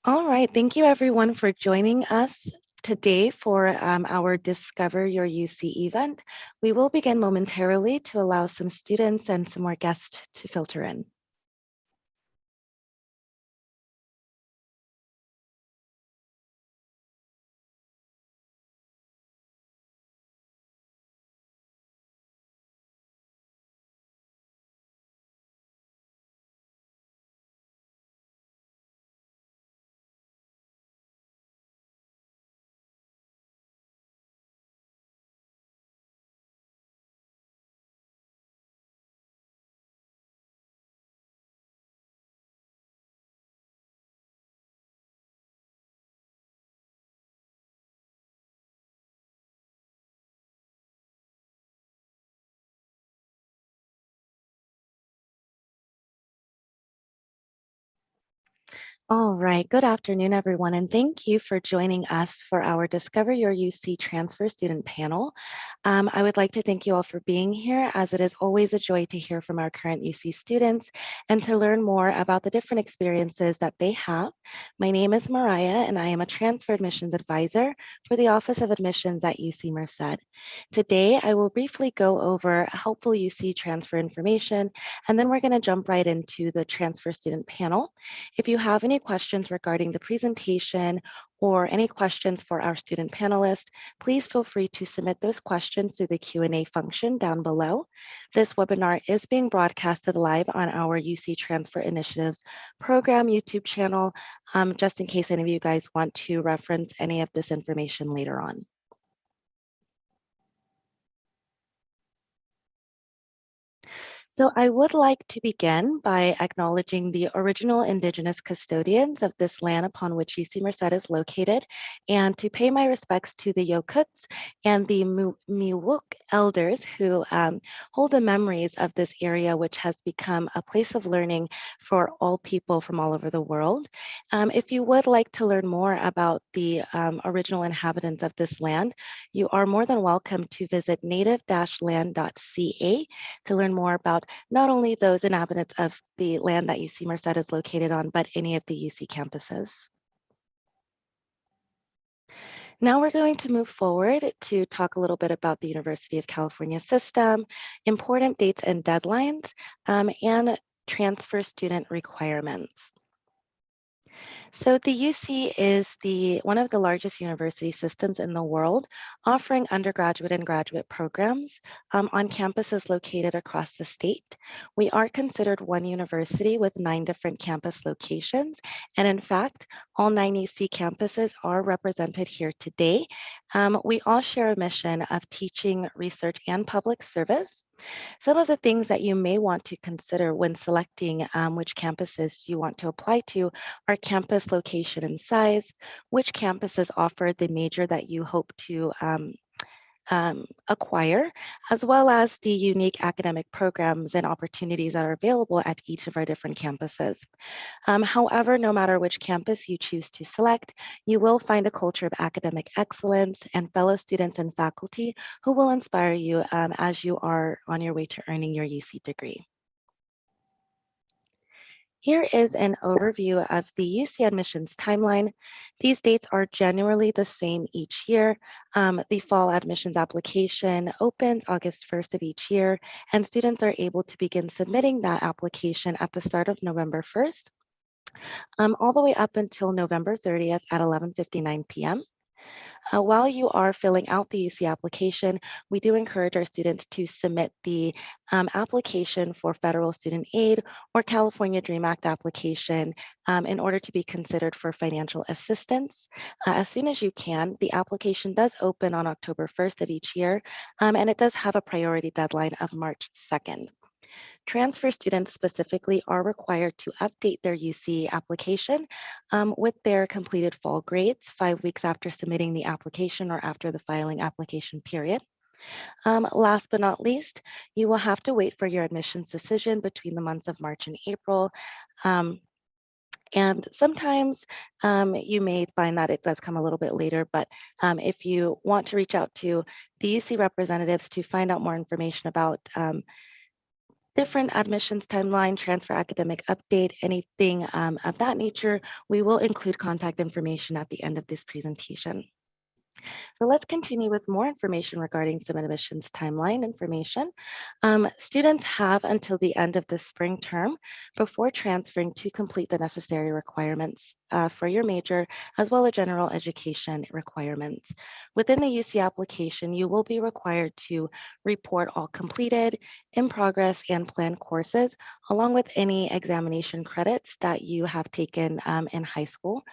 All right, thank you everyone for joining us today for our Discover Your UC event. We will begin momentarily to allow some students and some more guests to filter in. All right, good afternoon, everyone, and thank you for joining us for our Discover Your UC Transfer Student panel. I would like to thank you all for being here, as it is always a joy to hear from our current UC students and to learn more about the different experiences that they have. My name is Marisa, and I am a Transfer Admissions Advisor for the Office of Admissions at UC Merced. Today, I will briefly go over helpful UC transfer information, and then we're going to jump right into the Transfer Student panel. If you have any questions regarding the presentation or any questions for our student panelists, please feel free to submit those questions through the Q&A function down below. This webinar is being broadcasted live on our UC Transfer Initiatives program YouTube channel, just in case any of you guys want to reference any of this information later on. So I would like to begin by acknowledging the original Indigenous custodians of this land upon which UC Merced is located, and to pay my respects to the Yokuts and the Miwok elders who hold the memories of this area, which has become a place of learning for all people from all over the world. If you would like to learn more about the original inhabitants of this land, you are more than welcome to visit native-land.ca to learn more about not only those inhabitants of the land that UC Merced is located on, but any of the UC campuses. Now we're going to move forward to talk a little bit about the University of California system, important dates and deadlines, and transfer student requirements. So the UC is one of the largest university systems in the world, offering undergraduate and graduate programs on campuses located across the state. We are considered one university with 9 different campus locations. And in fact, all 9 UC campuses are represented here today. We all share a mission of teaching, research, and public service. Some of the things that you may want to consider when selecting which campuses you want to apply to are campus location and size, which campuses offer the major that you hope to acquire, as well as the unique academic programs and opportunities that are available at each of our different campuses. However, no matter which campus you choose to select, you will find a culture of academic excellence and fellow students and faculty who will inspire you as you are on your way to earning your UC degree. Here is an overview of the UC admissions timeline. These dates are generally the same each year. The fall admissions application opens August 1st of each year, and students are able to begin submitting that application at the start of November 1st, all the way up until November 30th at 11:59 p.m. While you are filling out the UC application, we do encourage our students to submit the application for federal student aid or California DREAM Act application in order to be considered for financial assistance. As soon as you can, the application does open on October 1st of each year, and it does have a priority deadline of March 2nd. Transfer students specifically are required to update their UC application with their completed fall grades 5 weeks after submitting the application or after the filing application period. Last but not least, you will have to wait for your admissions decision between the months of March and April. And sometimes you may find that it does come a little bit later, but if you want to reach out to the UC representatives to find out more information about different admissions timeline, transfer academic update, anything of that nature, we will include contact information at the end of this presentation. So let's continue with more information regarding some admissions timeline information. Students have until the end of the spring term before transferring to complete the necessary requirements for your major, as well as general education requirements. Within the UC application, you will be required to report all completed, in progress, and planned courses, along with any examination credits that you have taken in high school.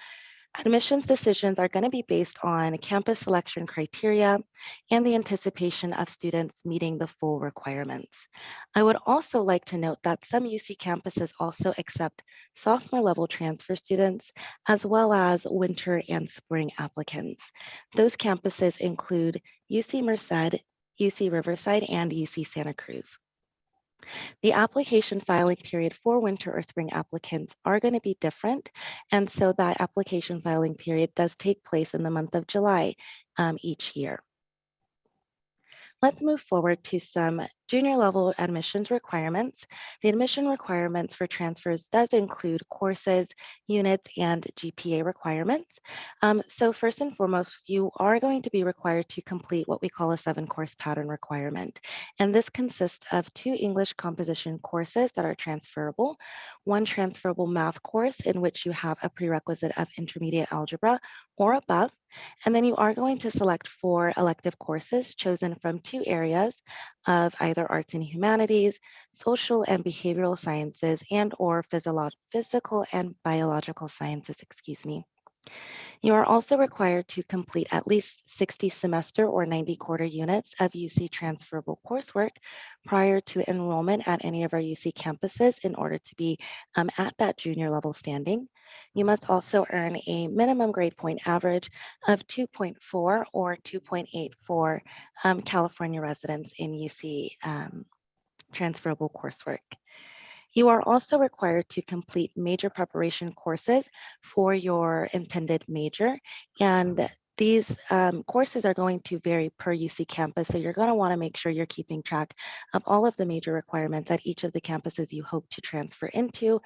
Admissions decisions are going to be based on campus selection criteria and the anticipation of students meeting the full requirements. I would also like to note that some UC campuses also accept sophomore level transfer students, as well as winter and spring applicants. Those campuses include UC Merced, UC Riverside, and UC Santa Cruz. The application filing period for winter or spring applicants are going to be different. And so that application filing period does take place in the month of July each year. Let's move forward to some junior level admissions requirements. The admission requirements for transfers does include courses, units, and GPA requirements. So first and foremost, you are going to be required to complete what we call a 7-course pattern requirement. And this consists of 2 English composition courses that are transferable, 1 transferable math course in which you have a prerequisite of intermediate algebra or above, and then you are going to select 4 elective courses chosen from 2 areas of either arts and humanities, social and behavioral sciences, and or physical and biological sciences, You are also required to complete at least 60 semester or 90 quarter units of UC transferable coursework prior to enrollment at any of our UC campuses in order to be at that junior level standing. You must also earn a minimum grade point average of 2.4 or 2.8 for California residents in UC transferable coursework. You are also required to complete major preparation courses for your intended major. And these courses are going to vary per UC campus. So you're going to want to make sure you're keeping track of all of the major requirements at each of the campuses you hope to transfer into.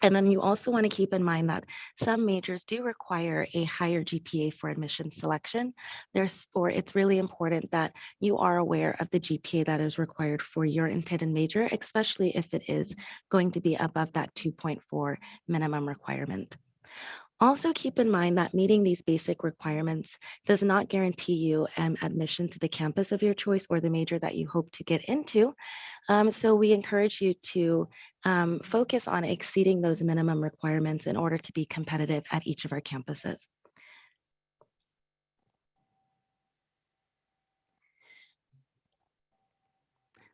And then you also want to keep in mind that some majors do require a higher GPA for admission selection. Therefore, it's really important that you are aware of the GPA that is required for your intended major, especially if it is going to be above that 2.4 minimum requirement. Also keep in mind that meeting these basic requirements does not guarantee you admission to the campus of your choice or the major that you hope to get into. So we encourage you to focus on exceeding those minimum requirements in order to be competitive at each of our campuses.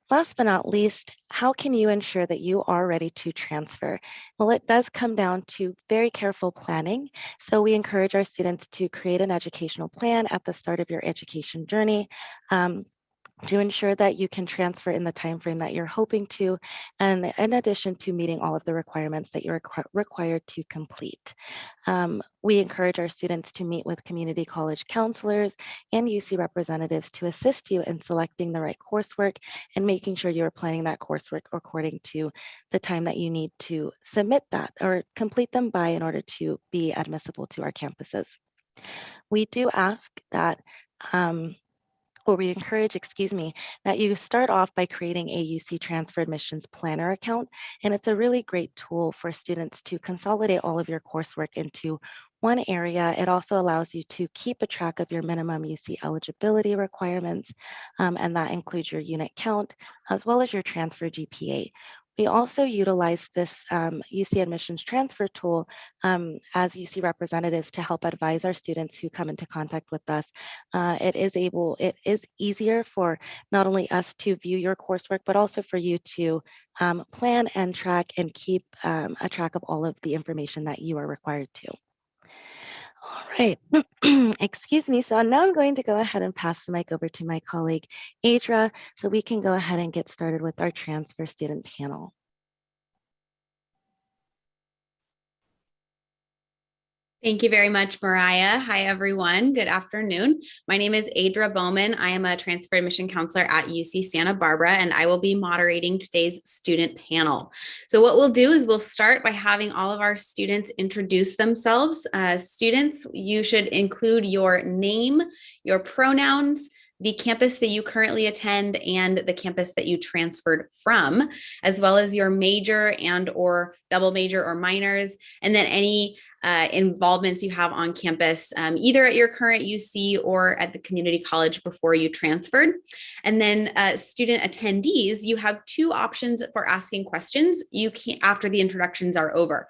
Last but not least, how can you ensure that you are ready to transfer? Well, it does come down to very careful planning. So we encourage our students to create an educational plan at the start of your education journey. To ensure that you can transfer in the time frame that you're hoping to, and in addition to meeting all of the requirements that you're required to complete. We encourage our students to meet with community college counselors and UC representatives to assist you in selecting the right coursework and making sure you're planning that coursework according to the time that you need to submit that or complete them by in order to be admissible to our campuses. We do ask that or we encourage, that you start off by creating a UC Transfer Admissions Planner account. And it's a really great tool for students to consolidate all of your coursework into one area. It also allows you to keep a track of your minimum UC eligibility requirements, and that includes your unit count, as well as your transfer GPA. We also utilize this UC admissions transfer tool as UC representatives to help advise our students who come into contact with us. It is easier for not only us to view your coursework, but also for you to plan and track and keep a track of all of the information that you are required to. All right, excuse me. So now I'm going to go ahead and pass the mic over to my colleague, Adra, so we can go ahead and get started with our transfer student panel. Thank you very much, Mariah. Hi, everyone. Good afternoon. My name is Adra Bowman. I am a transfer admission counselor at UC Santa Barbara, and I will be moderating today's student panel. So what we'll do is we'll start by having all of our students introduce themselves. Students, you should include your name, your pronouns, the campus that you currently attend, and the campus that you transferred from, as well as your major and or double major or minors, and then any involvements you have on campus, either at your current UC or at the community college before you transferred. And then student attendees, you have two options for asking questions. You can, after the introductions are over,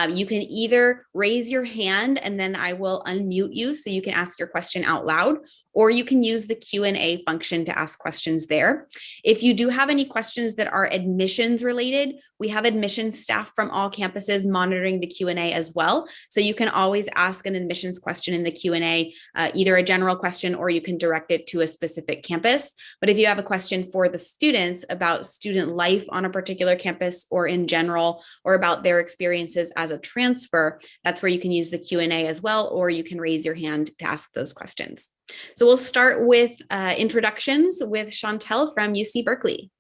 you can either raise your hand and then I will unmute you so you can ask your question out loud, or you can use the Q&A function to ask questions there. If you do have any questions that are admissions related, we have admissions staff from all campuses monitoring the Q&A as well. So you can always ask an admissions question in the Q&A, either a general question or you can direct it to a specific campus. But if you have a question for the students about student life on a particular campus or in general, or about their experiences as a transfer, that's where you can use the Q&A as well, or you can raise your hand to ask those questions. So we'll start with introductions with Chantelle from UC Berkeley.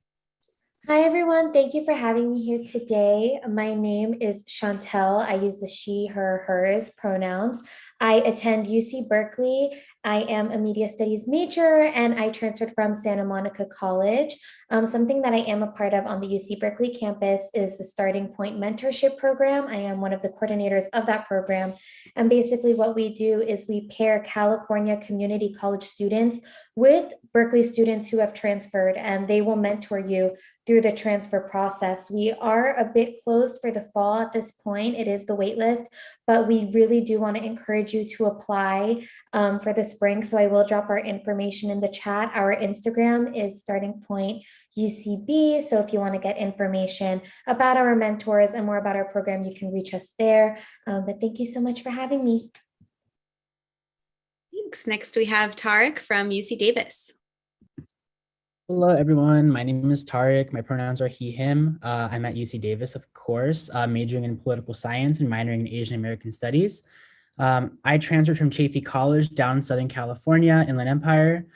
Hi, everyone. Thank you for having me here today. My name is Chantelle. I use the she, her, hers pronouns. I attend UC Berkeley. I am a media studies major and I transferred from Santa Monica College. Something that I am a part of on the UC Berkeley campus is the Starting Point Mentorship Program. I am one of the coordinators of that program. And basically what we do is we pair California community college students with Berkeley students who have transferred, and they will mentor you through the transfer process. We are a bit closed for the fall at this point. It is the wait list, but we really do want to encourage you to apply for the spring. So I will drop our information in the chat. Our Instagram is Starting Point UCB. So if you want to get information about our mentors and more about our program, you can reach us there. But thank you so much for having me. Thanks. Next, we have Tariq from UC Davis. Hello, everyone. My name is Tariq. My pronouns are he, him. I'm at UC Davis, of course, majoring in political science and minoring in Asian American studies. I transferred from Chaffey College down in Southern California, Inland Empire.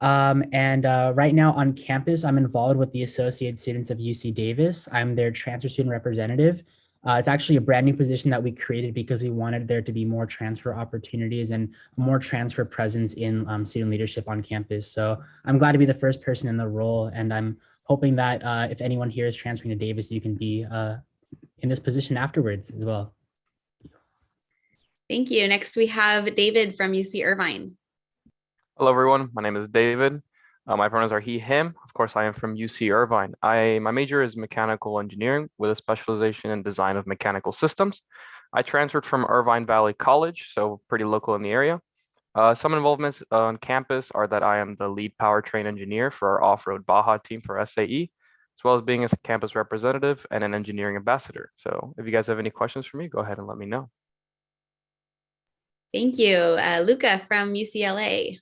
Right now on campus, I'm involved with the Associated Students of UC Davis. I'm their transfer student representative. It's actually a brand new position that we created because we wanted there to be more transfer opportunities and more transfer presence in student leadership on campus. So I'm glad to be the first person in the role. And I'm hoping that if anyone here is transferring to Davis, you can be in this position afterwards as well. Thank you. Next, we have David from UC Irvine. Hello, everyone. My name is David. My pronouns are he, him. Of course, I am from UC Irvine. My major is mechanical engineering with a specialization in design of mechanical systems. I transferred from Irvine Valley College, so pretty local in the area. Some involvements on campus are that I am the lead powertrain engineer for our off-road Baja team for SAE, as well as being a campus representative and an engineering ambassador. So if you guys have any questions for me, go ahead and let me know. Thank you. Luca from UCLA.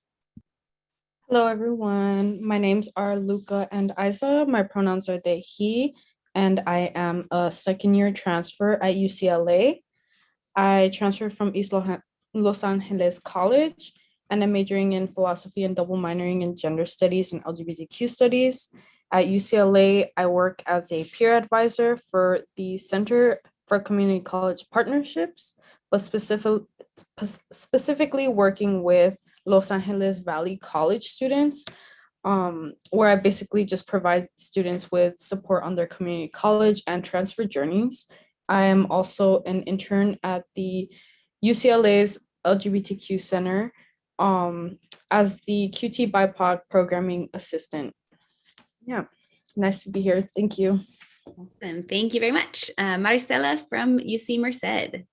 Hello, everyone. My names are Luca and Isa. My pronouns are they, he, and I am a second-year transfer at UCLA. I transferred from Los Angeles College, and I'm majoring in philosophy and double minoring in gender studies and LGBTQ studies. At UCLA, I work as a peer advisor for the Center for Community College Partnerships, but specifically working with Los Angeles Valley College students, where I basically just provide students with support on their community college and transfer journeys. I am also an intern at the UCLA's LGBTQ Center as the QT BIPOC programming assistant. Yeah, nice to be here. Thank you. Awesome. Thank you very much. Marisa from UC Merced.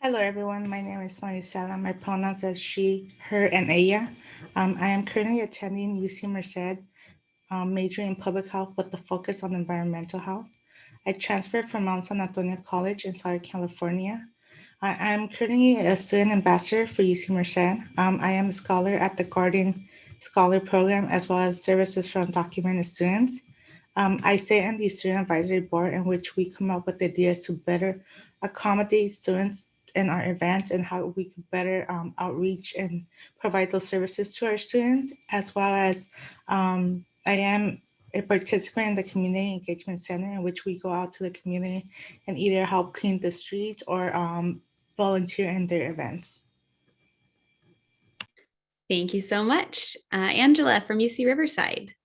Hello, everyone. My name is Marisa. My pronouns are she, her, and ella. I am currently attending UC Merced, majoring in public health with a focus on environmental health. I transferred from Mount San Antonio College in Southern California. I am currently a student ambassador for UC Merced. I am a scholar at the Guardian Scholar Program, as well as services for undocumented students. I sit on the Student Advisory Board, in which we come up with ideas to better accommodate students in our events and how we could better outreach and provide those services to our students, as well as I am a participant in the Community Engagement Center, in which we go out to the community and either help clean the streets or volunteer in their events. Thank you so much. Angela from UC Riverside.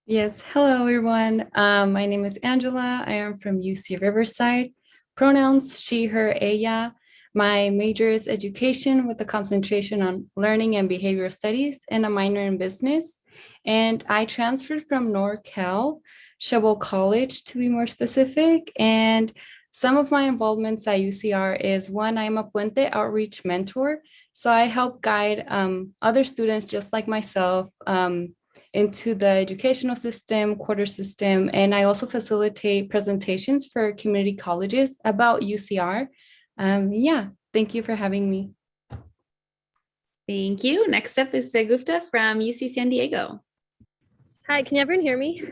Yes, hello everyone. My name is Angela. I am from UC Riverside. Pronouns she, her, ella. My major is education with a concentration on learning and behavioral studies and a minor in business. And I transferred from NorCal, Shovel College to be more specific. And some of my involvements at UCR is one, I'm a Puente outreach mentor. So I help guide other students just like myself into the educational system, quarter system, and I also facilitate presentations for community colleges about UCR. Yeah, thank you for having me. Thank you. Next up is Gupta from UC San Diego. Hi, can everyone hear me?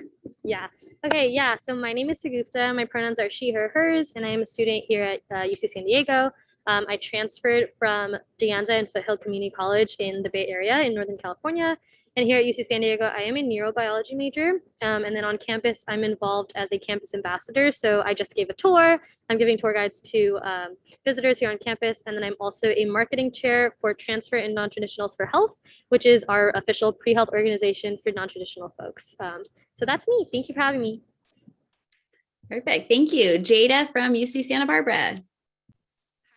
Yeah. Okay, yeah, so my name is Sagupta. My pronouns are she, her, hers, and I am a student here at UC San Diego. I transferred from De Anza and Foothill Community College in the Bay Area in Northern California. And here at UC San Diego, I am a neurobiology major. And then on campus, I'm involved as a campus ambassador. So I just gave a tour. I'm giving tour guides to visitors here on campus. And then I'm also a marketing chair for Transfer and Non-Traditionals for Health, which is our official pre-health organization for non-traditional folks. So that's me. Thank you for having me. Perfect. Thank you. Jada from UC Santa Barbara.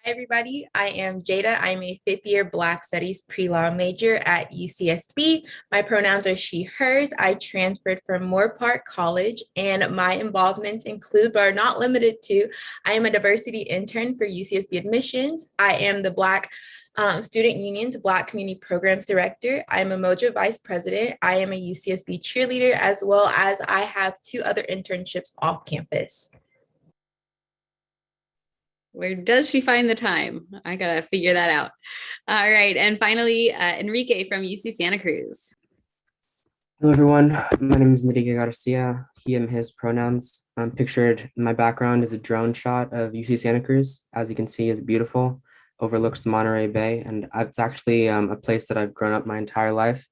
Hi, everybody. I am Jada. I'm a fifth-year Black Studies pre-law major at UCSB. My pronouns are she, hers. I transferred from Moore Park College, and my involvements include, but are not limited to, I am a diversity intern for UCSB admissions. I am the Black Student Union's Black Community Programs Director. I am a Mojo Vice President. I am a UCSB cheerleader, as well as I have 2 other internships off campus. Where does she find the time? I gotta figure that out. All right, and finally, Enrique from UC Santa Cruz. Hello, everyone. My name is Enrique Garcia. He, him, his pronouns. Pictured in my background is a drone shot of UC Santa Cruz. As you can see, it's beautiful, overlooks the Monterey Bay, and it's actually a place that I've grown up my entire life.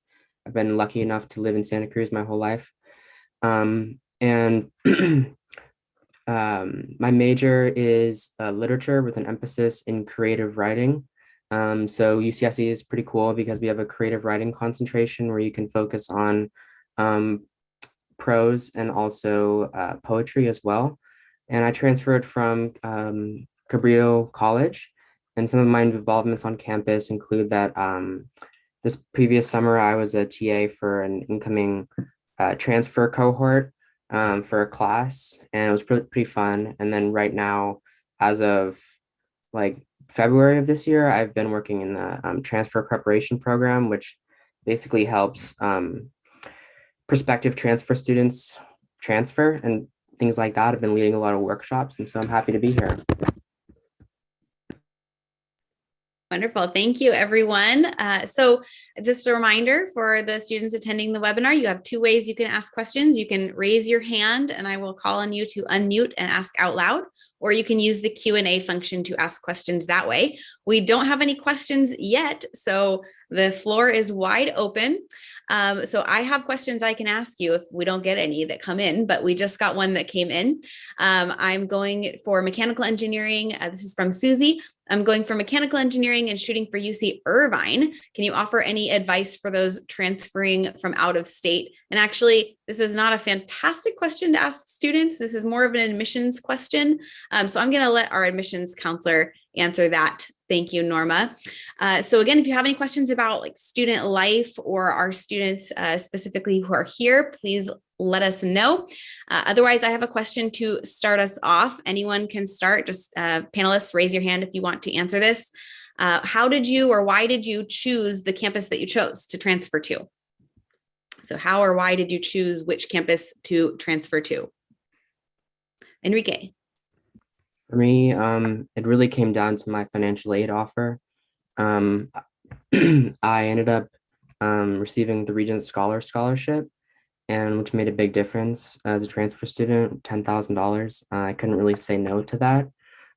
I've been lucky enough to live in Santa Cruz my whole life. My major is literature with an emphasis in creative writing. So UCSC is pretty cool because we have a creative writing concentration where you can focus on prose and also poetry as well. And I transferred from Cabrillo College, and some of my involvements on campus include that this previous summer I was a TA for an incoming transfer cohort for a class, and it was pretty fun. And then right now, as of like February of this year, I've been working in the transfer preparation program, which basically helps prospective transfer students transfer and things like that. I've been leading a lot of workshops, and so I'm happy to be here. Wonderful. Thank you, everyone. So just a reminder for the students attending the webinar, you have 2 ways you can ask questions. You can raise your hand and I will call on you to unmute and ask out loud, or you can use the Q&A function to ask questions that way. We don't have any questions yet, so the floor is wide open. So I have questions I can ask you if we don't get any that come in, but we just got one that came in. I'm going for mechanical engineering. This is from Susie. I'm going for mechanical engineering and shooting for UC Irvine. Can you offer any advice for those transferring from out of state? And actually, this is not a fantastic question to ask students. This is more of an admissions question. So I'm going to let our admissions counselor answer that. Thank you, Norma. So again, if you have any questions about like student life or our students specifically who are here, please let us know. Otherwise, I have a question to start us off. Anyone can start. Just panelists, raise your hand if you want to answer this. How did you or why did you choose the campus that you chose to transfer to? So how or why did you choose which campus to transfer to? Enrique. For me, it really came down to my financial aid offer. I ended up receiving the Regent Scholarship, and which made a big difference as a transfer student, $10,000. I couldn't really say no to that.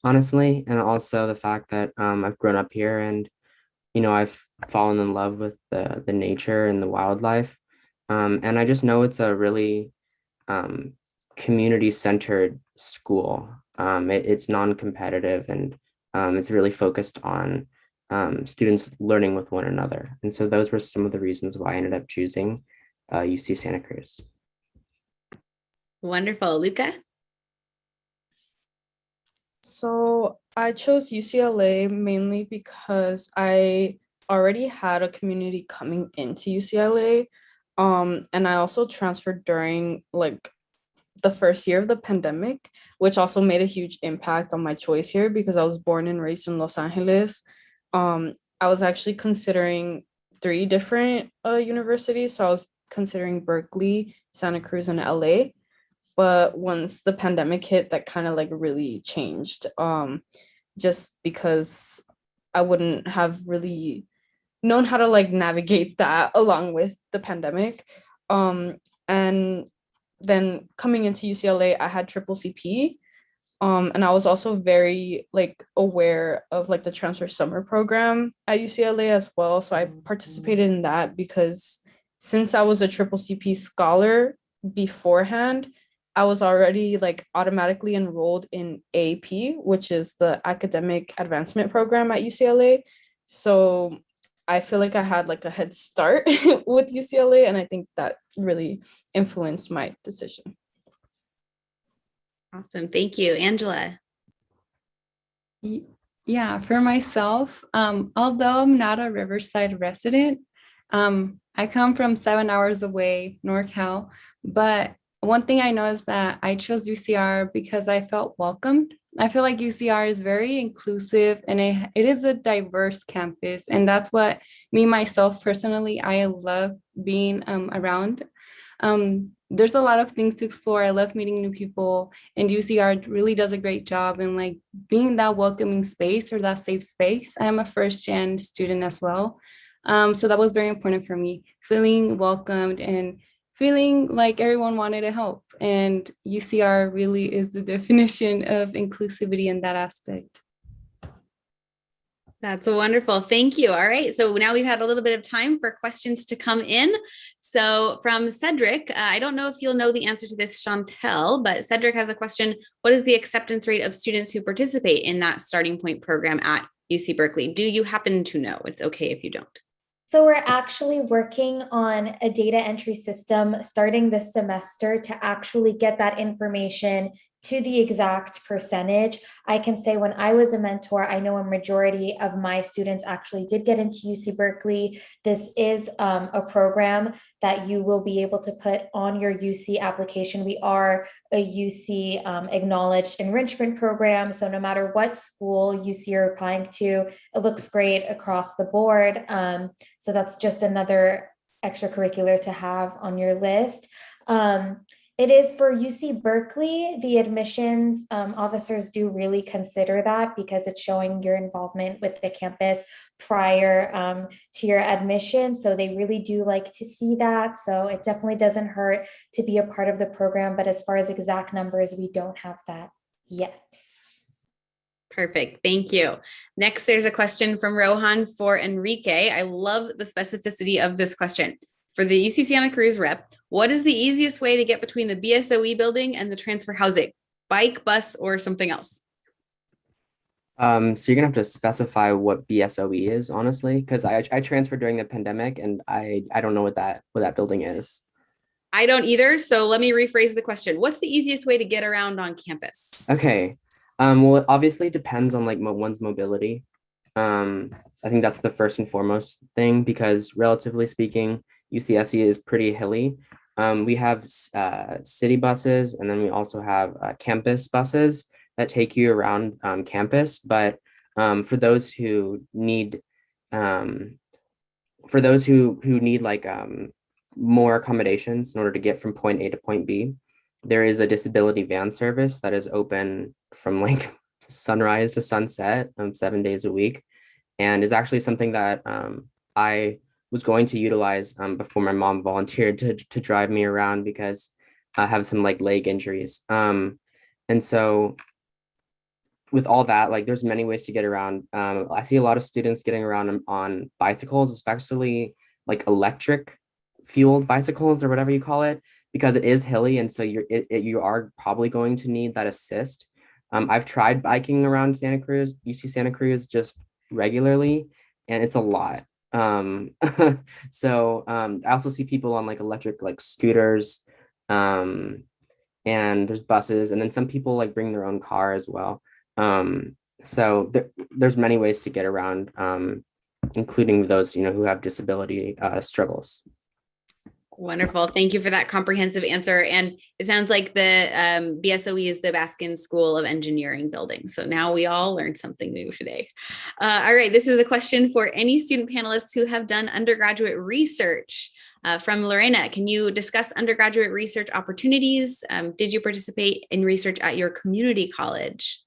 honestly, and also the fact that I've grown up here and I've fallen in love with the nature and the wildlife. And I just know it's a really um, community-centered school. It's non-competitive and it's really focused on students learning with one another. And so those were some of the reasons why I ended up choosing UC Santa Cruz. Wonderful. Luca? So I chose UCLA mainly because I already had a community coming into UCLA. And I also transferred during like the first year of the pandemic, which also made a huge impact on my choice here because I was born and raised in Los Angeles. I was actually considering 3 different universities. So I was considering Berkeley, Santa Cruz, and LA. But once the pandemic hit, that kind of like really changed, just because I wouldn't have really known how to like navigate that along with the pandemic. And then coming into UCLA, I had triple CP. And I was also very like aware of like the transfer summer program at UCLA as well. So I participated in that because since I was a triple CP scholar beforehand, I was already like automatically enrolled in AP, which is the academic advancement program at UCLA. So I feel like I had like a head start with UCLA, and I think that really influenced my decision. Awesome. Thank you. Angela? Yeah, for myself, although I'm not a Riverside resident, I come from 7 hours away, NorCal, but one thing I know is that I chose UCR because I felt welcomed. I feel like UCR is very inclusive and it is a diverse campus. And that's what myself personally, I love being around. There's a lot of things to explore. I love meeting new people, and UCR really does a great job in like being that welcoming space or that safe space. I am a first-gen student as well. So that was very important for me, feeling welcomed and feeling like everyone wanted to help. And UCR really is the definition of inclusivity in that aspect. That's wonderful. Thank you. All right. So now we've had a little bit of time for questions to come in. So from Cedric, I don't know if you'll know the answer to this, Chantelle, but Cedric has a question. What is the acceptance rate of students who participate in that starting point program at UC Berkeley? Do you happen to know? It's okay if you don't. So we're actually working on a data entry system starting this semester to actually get that information to the exact percentage. I can say when I was a mentor, I know a majority of my students actually did get into UC Berkeley. This is a program that you will be able to put on your UC application. We are a UC acknowledged enrichment program. So no matter what school UC you're applying to, it looks great across the board. So that's just another extracurricular to have on your list. It is for UC Berkeley. The admissions officers do really consider that because it's showing your involvement with the campus prior to your admission. So they really do like to see that. So it definitely doesn't hurt to be a part of the program. But as far as exact numbers, we don't have that yet. Perfect. Thank you. Next, there's a question from Rohan for Enrique. I love the specificity of this question. For the UC Santa Cruz rep, what is the easiest way to get between the BSOE building and the transfer housing? Bike, bus, or something else? So you're gonna have to specify what BSOE is, honestly, because I transferred during the pandemic and I don't know what that building is. I don't either. So let me rephrase the question. What's the easiest way to get around on campus? Okay. Well, it obviously depends on like one's mobility. I think that's the first and foremost thing because relatively speaking, UCSC is pretty hilly. We have city buses, and then we also have campus buses that take you around campus. But for those who need like more accommodations in order to get from point A to point B, there is a disability van service that is open from like sunrise to sunset 7 days a week, and is actually something that I was going to utilize before my mom volunteered to drive me around because I have some like leg injuries. And so with all that, like there's many ways to get around. I see a lot of students getting around on bicycles, especially like electric fueled bicycles or whatever you call it, because it is hilly, and so you are probably going to need that assist. I've tried biking around Santa Cruz, UC Santa Cruz, just regularly, and it's a lot. I also see people on like electric like scooters, and there's buses, and then some people like bring their own car as well. There's many ways to get around, including those, who have disability struggles. Wonderful. Thank you for that comprehensive answer. And it sounds like the BSOE is the Baskin School of Engineering building. So now we all learned something new today. All right, this is a question for any student panelists who have done undergraduate research. From Lorena, can you discuss undergraduate research opportunities? Did you participate in research at your community college?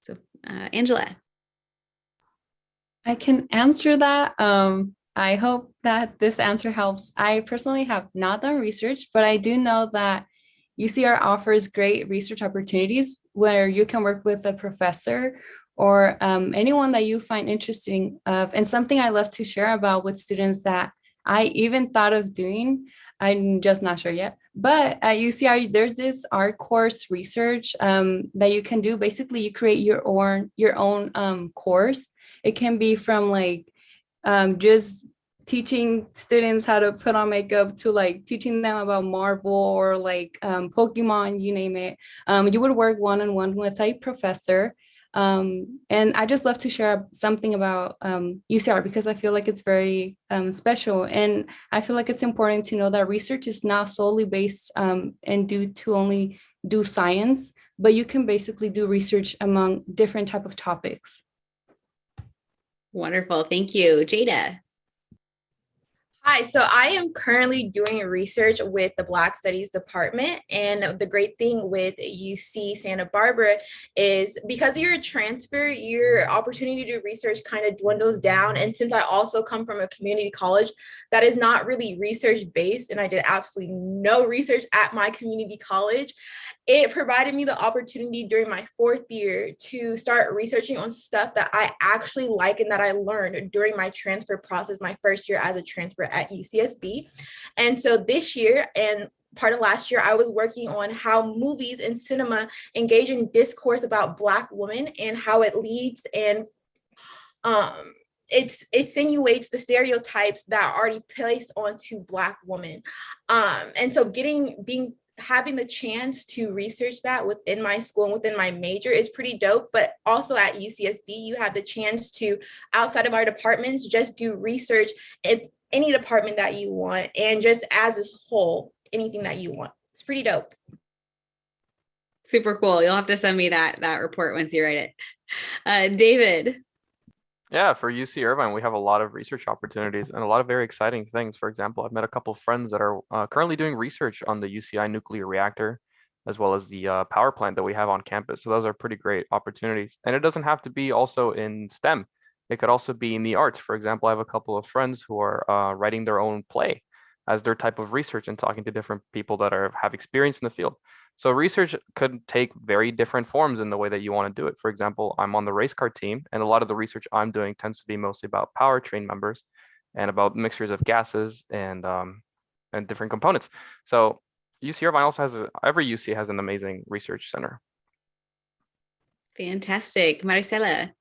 So Angela. I can answer that. I hope that this answer helps. I personally have not done research, but I do know that UCR offers great research opportunities where you can work with a professor or anyone that you find interesting. And something I love to share about with students that I even thought of doing, I'm just not sure yet. But at UCR, there's this art course research that you can do. Basically, you create your own course. It can be from like just teaching students how to put on makeup to like teaching them about Marvel or like Pokemon, you name it. You would work one-on-one with a professor. And I just love to share something about UCR because I feel like it's very special. And I feel like it's important to know that research is not solely based and due to only do science, but you can basically do research among different type of topics. Wonderful. Thank you. Jada. Hi, so I am currently doing research with the Black Studies Department. And the great thing with UC Santa Barbara is because you're a transfer, your opportunity to do research kind of dwindles down. And since I also come from a community college that is not really research based, and I did absolutely no research at my community college, it provided me the opportunity during my 4th year to start researching on stuff that I actually like and that I learned during my transfer process, my first year as a transfer at UCSB. And so this year and part of last year, I was working on how movies and cinema engage in discourse about Black women and how it leads and it insinuates the stereotypes that are already placed onto Black women. And so having the chance to research that within my school and within my major is pretty dope. But also at UCSB, you have the chance to, outside of our departments, just do research in any department that you want, and just as a whole, anything that you want. It's pretty dope. Super cool. You'll have to send me that report once you write it. David. Yeah, for UC Irvine, we have a lot of research opportunities and a lot of very exciting things. For example, I've met a couple of friends that are currently doing research on the UCI nuclear reactor, as well as the power plant that we have on campus. So those are pretty great opportunities. And it doesn't have to be also in STEM. It could also be in the arts. For example, I have a couple of friends who are writing their own play as their type of research and talking to different people that have experience in the field. So research could take very different forms in the way that you want to do it. For example, I'm on the race car team, and a lot of the research I'm doing tends to be mostly about powertrain members and about mixtures of gases and different components. So UC Irvine also has every UC has an amazing research center. Fantastic. Maricela.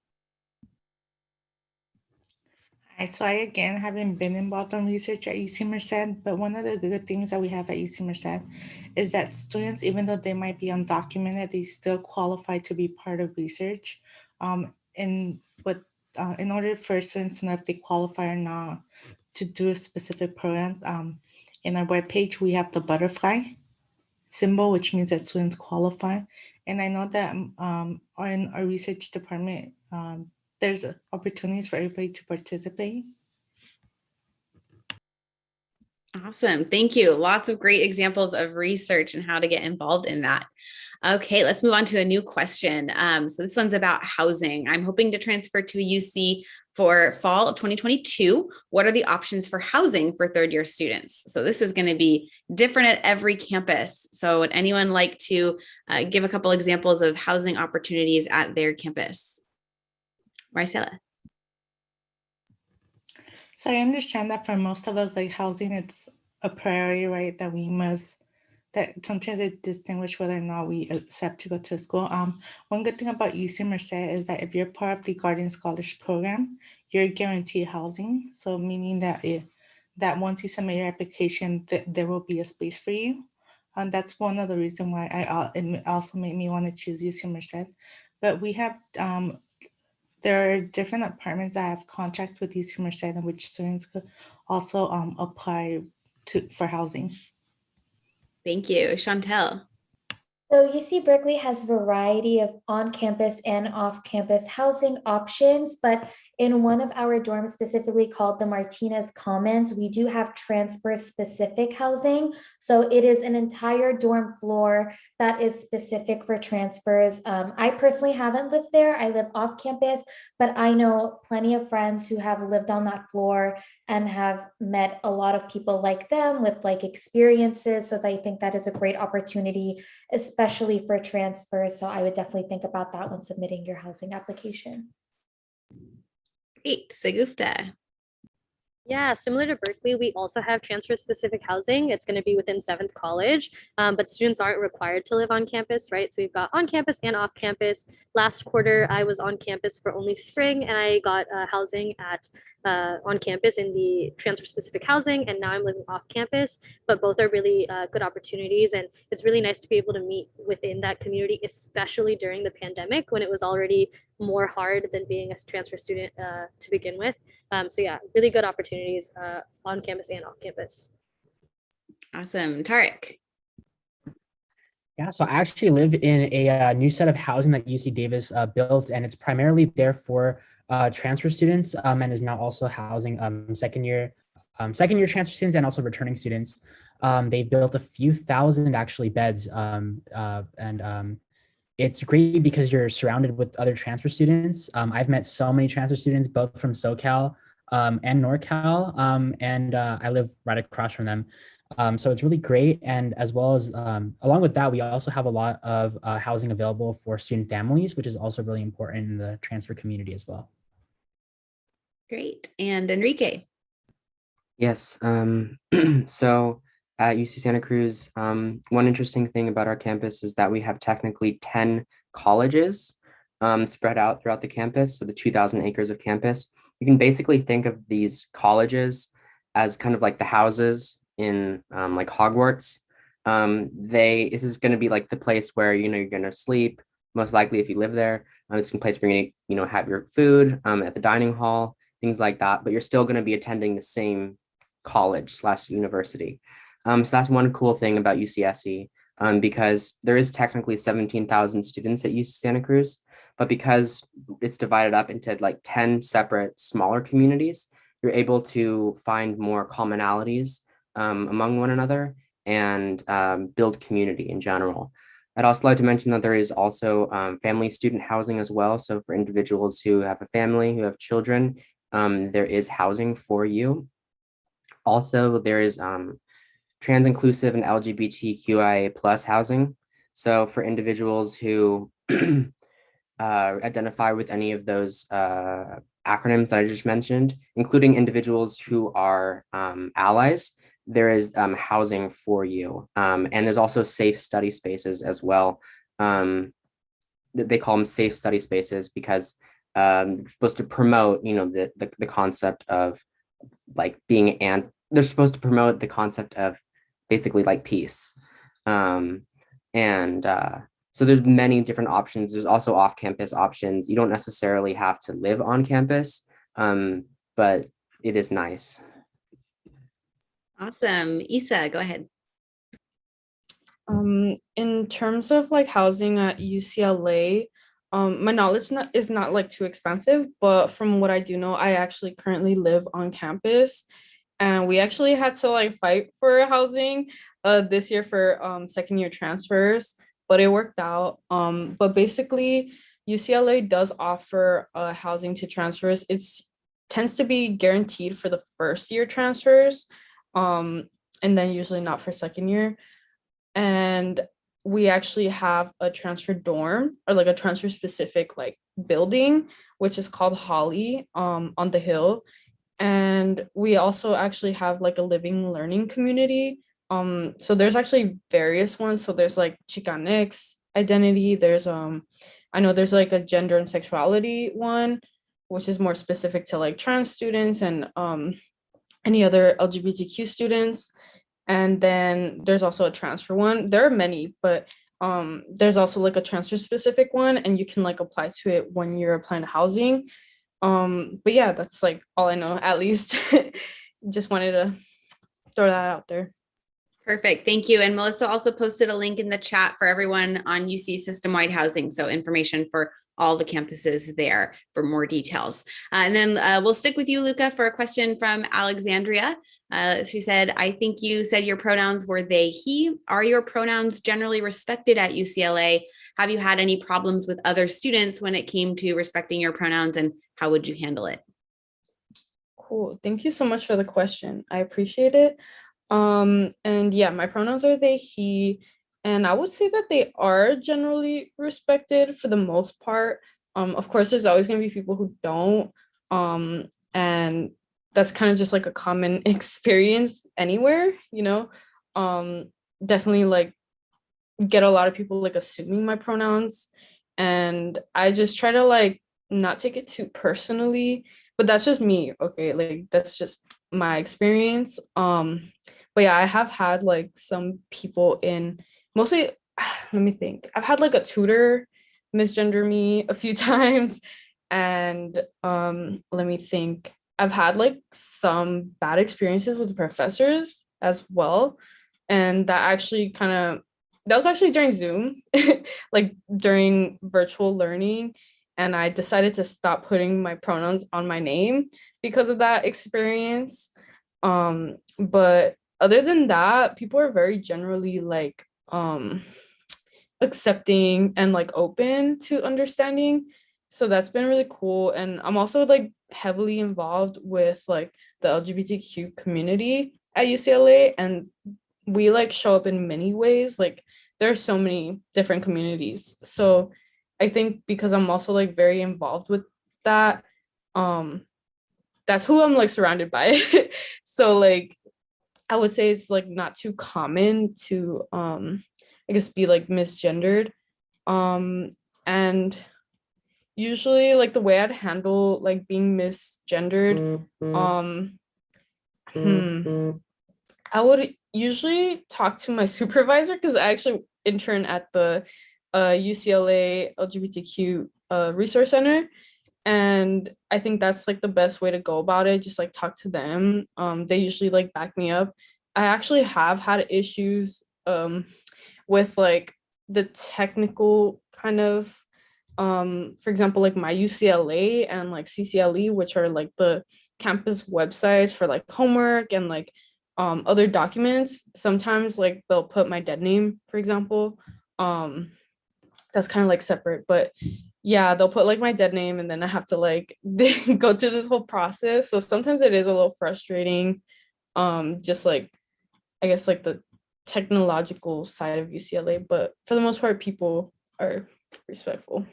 So I, again, haven't been involved in research at UC Merced, but one of the good things that we have at UC Merced is that students, even though they might be undocumented, they still qualify to be part of research. In order for students to know if they qualify or not to do specific programs, in our webpage, we have the butterfly symbol, which means that students qualify. And I know that in our research department, there's opportunities for everybody to participate. Awesome. Thank you. Lots of great examples of research and how to get involved in that. Okay, let's move on to a new question. So this one's about housing. I'm hoping to transfer to a UC for fall of 2022. What are the options for housing for third-year students? So this is going to be different at every campus. So would anyone like to give a couple examples of housing opportunities at their campus? Marisa. So I understand that for most of us, like housing, it's a priority, right? That sometimes it distinguish whether or not we accept to go to school. One good thing about UC Merced is that if you're part of the Guardian Scholarship Program, you're guaranteed housing. So meaning that that once you submit your application, there will be a space for you. And that's one of the reasons why it also made me want to choose UC Merced. But we have there are different apartments that have contracts with UC Merced in which students could also apply for housing. Thank you. Chantelle. So UC Berkeley has a variety of on-campus and off-campus housing options, but in one of our dorms, specifically called the Martinez Commons, we do have transfer-specific housing. So it is an entire dorm floor that is specific for transfers. I personally haven't lived there. I live off-campus, but I know plenty of friends who have lived on that floor and have met a lot of people like them with like experiences. So I think that is a great opportunity, especially for transfers. So I would definitely think about that when submitting your housing application. Great. Sagufta. Yeah, similar to Berkeley, we also have transfer-specific housing. It's going to be within 7th College, but students aren't required to live on campus, right? So we've got on campus and off campus. Last quarter, I was on campus for only spring, and I got housing at on campus in the transfer-specific housing, and now I'm living off campus. But both are really good opportunities, and it's really nice to be able to meet within that community, especially during the pandemic when it was already more hard than being a transfer student to begin with. So yeah, really good opportunities on campus and off campus. Awesome. Tariq. Yeah, so I actually live in a new set of housing that UC Davis built, and it's primarily there for transfer students and is now also housing second year transfer students and also returning students. They've built a few thousand actually beds and it's great because you're surrounded with other transfer students. I've met so many transfer students, both from SoCal and NorCal, and I live right across from them. So it's really great. And as well as, along with that, we also have a lot of housing available for student families, which is also really important in the transfer community as well. Great. And Enrique. Yes. So at UC Santa Cruz, one interesting thing about our campus is that we have technically 10 colleges spread out throughout the campus, so the 2,000 acres of campus. You can basically think of these colleges as kind of like the houses in like Hogwarts. This is going to be like the place where, you know, you're going to sleep, most likely if you live there. It's a place where you're going to, you know, have your food at the dining hall, things like that, but you're still going to be attending the same college/university. So that's one cool thing about UCSC, because there is technically 17,000 students at UC Santa Cruz, but because it's divided up into like 10 separate smaller communities, you're able to find more commonalities among one another and build community in general. I'd also like to mention that there is also family student housing as well. So for individuals who have a family, who have children, there is housing for you. Also, there is trans-inclusive and LGBTQIA plus housing. So for individuals who identify with any of those acronyms that I just mentioned, including individuals who are allies, there is housing for you. And there's also safe study spaces as well. They call them safe study spaces because they're supposed to promote, you know, the concept of like they're supposed to promote the concept of basically like peace. So there's many different options. There's also off-campus options. You don't necessarily have to live on campus, but it is nice. Awesome. Isa, go ahead. In terms of like housing at UCLA, my knowledge is not like too expensive, but from what I do know, I actually currently live on campus. and we actually had to like fight for housing this year for second year transfers, but it worked out. But basically, UCLA does offer housing to transfers. It's tends to be guaranteed for the first year transfers, and then usually not for second year. And we actually have a transfer dorm, or like a transfer specific like building, which is called Holly on the Hill. And we also actually have like a living learning community. So there's actually various ones. So there's like Chicanx identity. There's I know there's like a gender and sexuality one, which is more specific to like trans students and any other LGBTQ students. And then there's also a transfer one. There are many, but there's also like a transfer specific one, and you can like apply to it when you're applying to housing. But yeah, that's like all I know, at least. Just wanted to throw that out there. Perfect. Thank you. And Melissa also posted a link in the chat for everyone on UC system-wide housing. So information for all the campuses there for more details. And then we'll stick with you, Luca, for a question from Alexandria. She said, I think you said your pronouns were they, he. Are your pronouns generally respected at UCLA? Have you had any problems with other students when it came to respecting your pronouns, and how would you handle it? Cool. Thank you so much for the question. I appreciate it. And yeah, my pronouns are they, he, and I would say that they are generally respected for the most part. Of course, there's always going to be people who don't, and that's kind of just like a common experience anywhere, you know. Definitely like get a lot of people like assuming my pronouns, and I just try to like not take it too personally, but that's just me. Okay, like that's just my experience. But yeah, I have had like some people in mostly, let me think. I've had like a tutor misgender me a few times, and let me think. I've had like some bad experiences with professors as well, and that was actually during Zoom, like during virtual learning, and I decided to stop putting my pronouns on my name because of that experience. But other than that, people are very generally like accepting and like open to understanding. So that's been really cool. And I'm also like heavily involved with like the LGBTQ community at UCLA, and we like show up in many ways. Like there are so many different communities. So I think because I'm also like very involved with that, that's who I'm like surrounded by. So like I would say it's like not too common to I guess be like misgendered. And usually like the way I'd handle like being misgendered, I would usually talk to my supervisor, because I actually intern at the UCLA LGBTQ Resource Center. And I think that's like the best way to go about it. Just like talk to them. They usually like back me up. I actually have had issues with like the technical kind of, for example, like my UCLA and like CCLE, which are like the campus websites for like homework and like other documents. Sometimes like they'll put my dead name, for example. That's kind of like separate, but yeah, they'll put like my dead name, and then I have to like go through this whole process. So sometimes it is a little frustrating. Just like, I guess like the technological side of UCLA, but for the most part, people are respectful.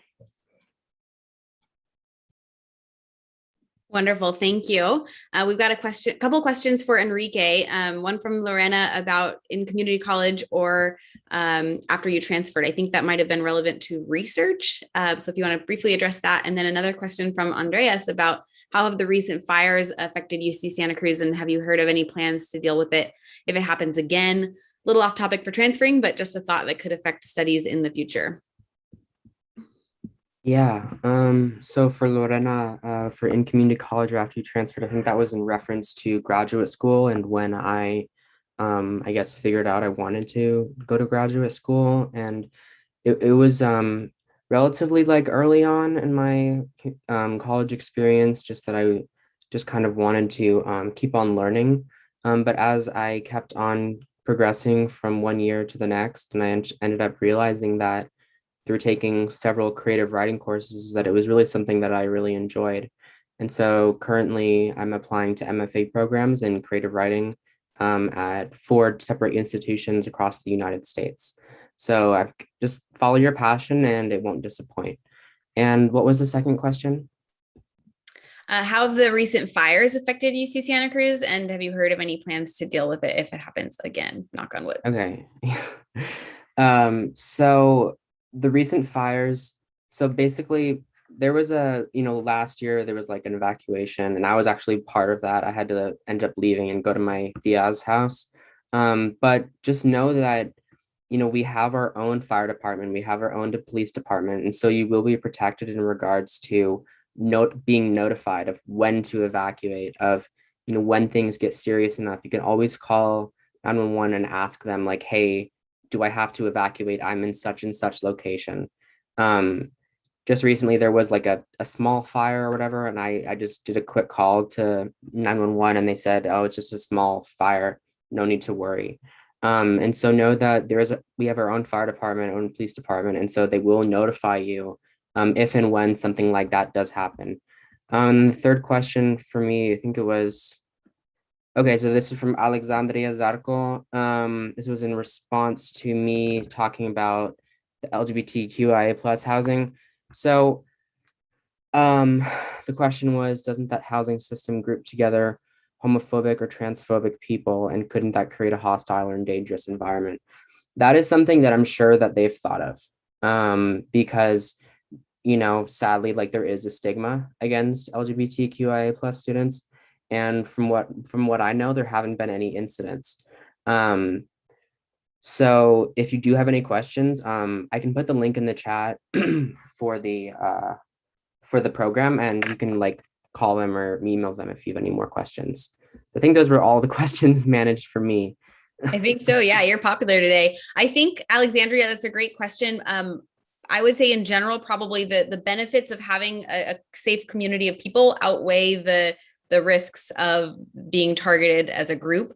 Wonderful. Thank you. We've got a couple questions for Enrique. One from Lorena about in community college or after you transferred. I think that might have been relevant to research. So if you want to briefly address that. And then another question from Andreas about how have the recent fires affected UC Santa Cruz, and have you heard of any plans to deal with it if it happens again? A little off topic for transferring, but just a thought that could affect studies in the future. Yeah, so for Lorena, for in community college or after you transferred, I think that was in reference to graduate school and when I guess figured out I wanted to go to graduate school. And it was relatively like early on in my college experience, just that I just kind of wanted to keep on learning. But as I kept on progressing from one year to the next, and I ended up realizing that through taking several creative writing courses that it was really something that I really enjoyed. And so currently I'm applying to MFA programs in creative writing at 4 separate institutions across the United States. So I just follow your passion and it won't disappoint. And what was the second question? How have the recent fires affected UC Santa Cruz? And have you heard of any plans to deal with it if it happens again? Knock on wood. Okay. So the recent fires, so basically there was last year there was like an evacuation and I was actually part of that. I had to end up leaving and go to my Diaz house. But just know that, we have our own fire department, we have our own police department. And so you will be protected in regards to being notified of when to evacuate, of, when things get serious enough. You can always call 911 and ask them like, hey, do I have to evacuate? I'm in such and such location. Just recently there was like a small fire or whatever, and I just did a quick call to 911 and they said, oh, it's just a small fire, no need to worry. And so know that we have our own fire department, own police department, and so they will notify you if and when something like that does happen. The third question for me, I think it was, okay, so this is from Alexandria Zarco. This was in response to me talking about the LGBTQIA plus housing. So the question was, doesn't that housing system group together homophobic or transphobic people, and couldn't that create a hostile or dangerous environment? That is something that I'm sure that they've thought of, because, sadly, like there is a stigma against LGBTQIA plus students. And from what I know, there haven't been any incidents. So if you do have any questions, I can put the link in the chat for the program, and you can like call them or email them if you have any more questions. I think those were all the questions managed for me. I think so. Yeah, you're popular today. I think, Alexandria, that's a great question. I would say in general, probably the benefits of having a safe community of people outweigh the risks of being targeted as a group,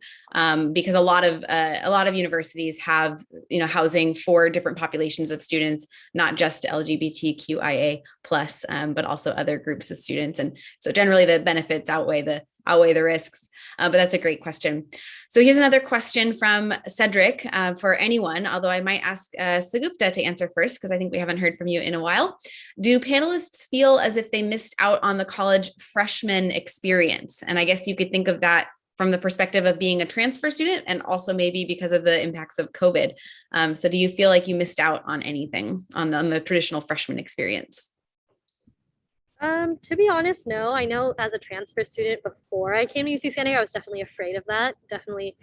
because a lot of universities have housing for different populations of students, not just LGBTQIA plus, but also other groups of students. And so generally the benefits outweigh the risks. But that's a great question. So here's another question from Cedric for anyone, although I might ask Sagupta to answer first, because I think we haven't heard from you in a while. Do panelists feel as if they missed out on the college freshman experience? And I guess you could think of that from the perspective of being a transfer student, and also maybe because of the impacts of COVID. So do you feel like you missed out on anything on the traditional freshman experience? To be honest, no. I know as a transfer student before I came to UC San Diego, I was definitely afraid of that. Definitely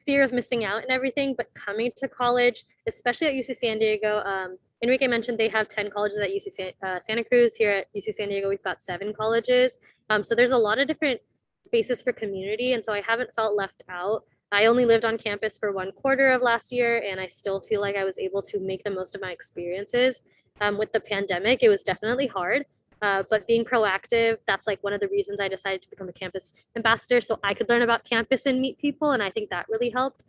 fear of missing out and everything. But coming to college, especially at UC San Diego, Enrique mentioned they have 10 colleges at UC Santa Cruz. Here at UC San Diego, we've got 7 colleges. So there's a lot of different spaces for community. And so I haven't felt left out. I only lived on campus for 1/4 of last year, and I still feel like I was able to make the most of my experiences. With the pandemic, it was definitely hard. But being proactive, that's like one of the reasons I decided to become a campus ambassador, so I could learn about campus and meet people. And I think that really helped.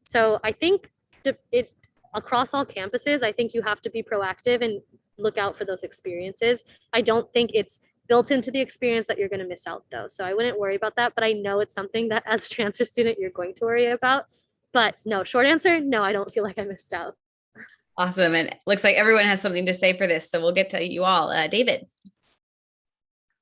So I think it across all campuses, I think you have to be proactive and look out for those experiences. I don't think it's built into the experience that you're going to miss out though. So I wouldn't worry about that, but I know it's something that as a transfer student, you're going to worry about. But no, short answer, no, I don't feel like I missed out. Awesome. And it looks like everyone has something to say for this. So we'll get to you all. David.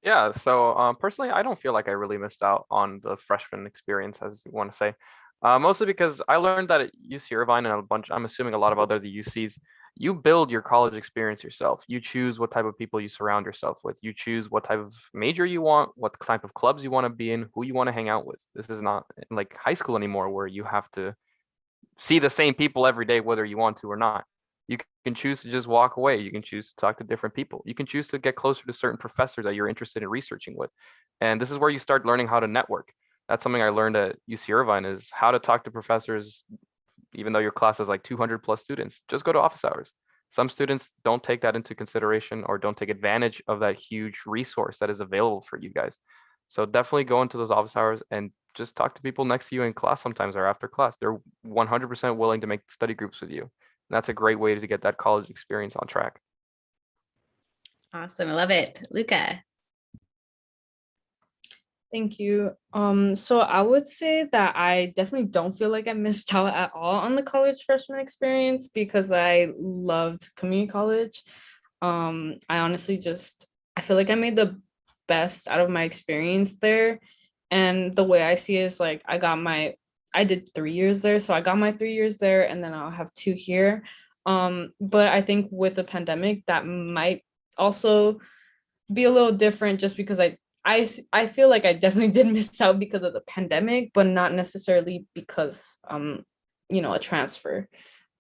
Yeah, so personally, I don't feel like I really missed out on the freshman experience, as you want to say. Mostly because I learned that at UC Irvine and I'm assuming a lot of other the UCs, you build your college experience yourself. You choose what type of people you surround yourself with. You choose what type of major you want, what type of clubs you want to be in, who you want to hang out with. This is not like high school anymore, where you have to see the same people every day, whether you want to or not. You can choose to just walk away. You can choose to talk to different people. You can choose to get closer to certain professors that you're interested in researching with. And this is where you start learning how to network. That's something I learned at UC Irvine, is how to talk to professors, even though your class has like 200 plus students. Just go to office hours. Some students don't take that into consideration or don't take advantage of that huge resource that is available for you guys. So definitely go into those office hours and just talk to people next to you in class sometimes or after class. They're 100% willing to make study groups with you. And that's a great way to get that college experience on track. Awesome. I love it. Luca. Thank you. So I would say that I definitely don't feel like I missed out at all on the college freshman experience because I loved community college. I honestly I feel like I made the best out of my experience there. And the way I see it is like I did 3 years there. So I got my 3 years there and then I'll have 2 here. But I think with the pandemic, that might also be a little different just because I feel like I definitely did miss out because of the pandemic, but not necessarily because a transfer.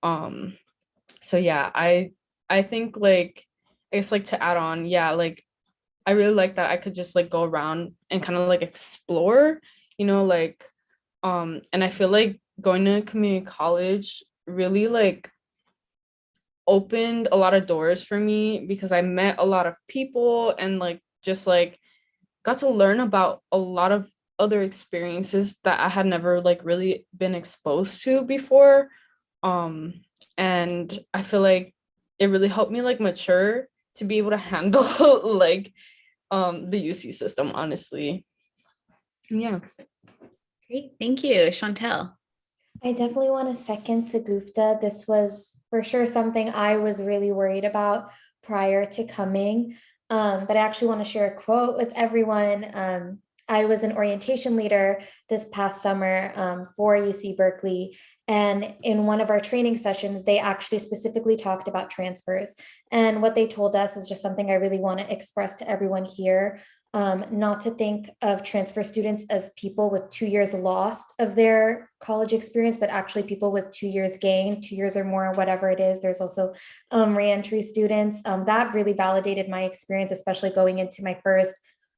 So yeah, I think like it's like to add on, yeah, like I really like that I could just like go around and kind of like explore, like and I feel like going to community college really like opened a lot of doors for me because I met a lot of people and like just like got to learn about a lot of other experiences that I had never like really been exposed to before. And I feel like it really helped me like mature to be able to handle like the UC system, honestly. Yeah. Great. Thank you. Chantelle. I definitely want to second Sagufta. This was for sure something I was really worried about prior to coming. But I actually want to share a quote with everyone. I was an orientation leader this past summer for UC Berkeley. And in one of our training sessions, they actually specifically talked about transfers. And what they told us is just something I really want to express to everyone here. Not to think of transfer students as people with 2 years lost of their college experience, but actually people with 2 years gained, 2 years or more, whatever it is. There's also reentry students. That really validated my experience, especially going into my first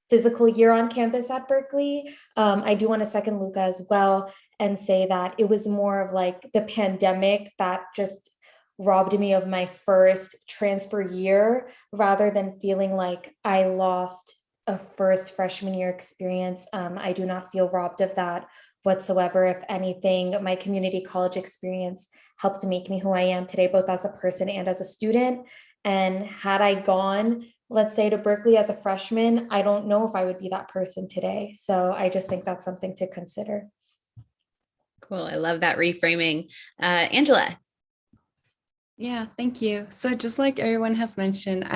physical year on campus at Berkeley. I do want to second Luca as well and say that it was more of like the pandemic that just robbed me of my first transfer year rather than feeling like I lost a first freshman year experience. I do not feel robbed of that whatsoever. If anything, my community college experience helped make me who I am today, both as a person and as a student. And had I gone, let's say, to Berkeley as a freshman, I don't know if I would be that person today. So I just think that's something to consider. Cool. I love that reframing. Angela. Yeah, thank you. So just like everyone has mentioned,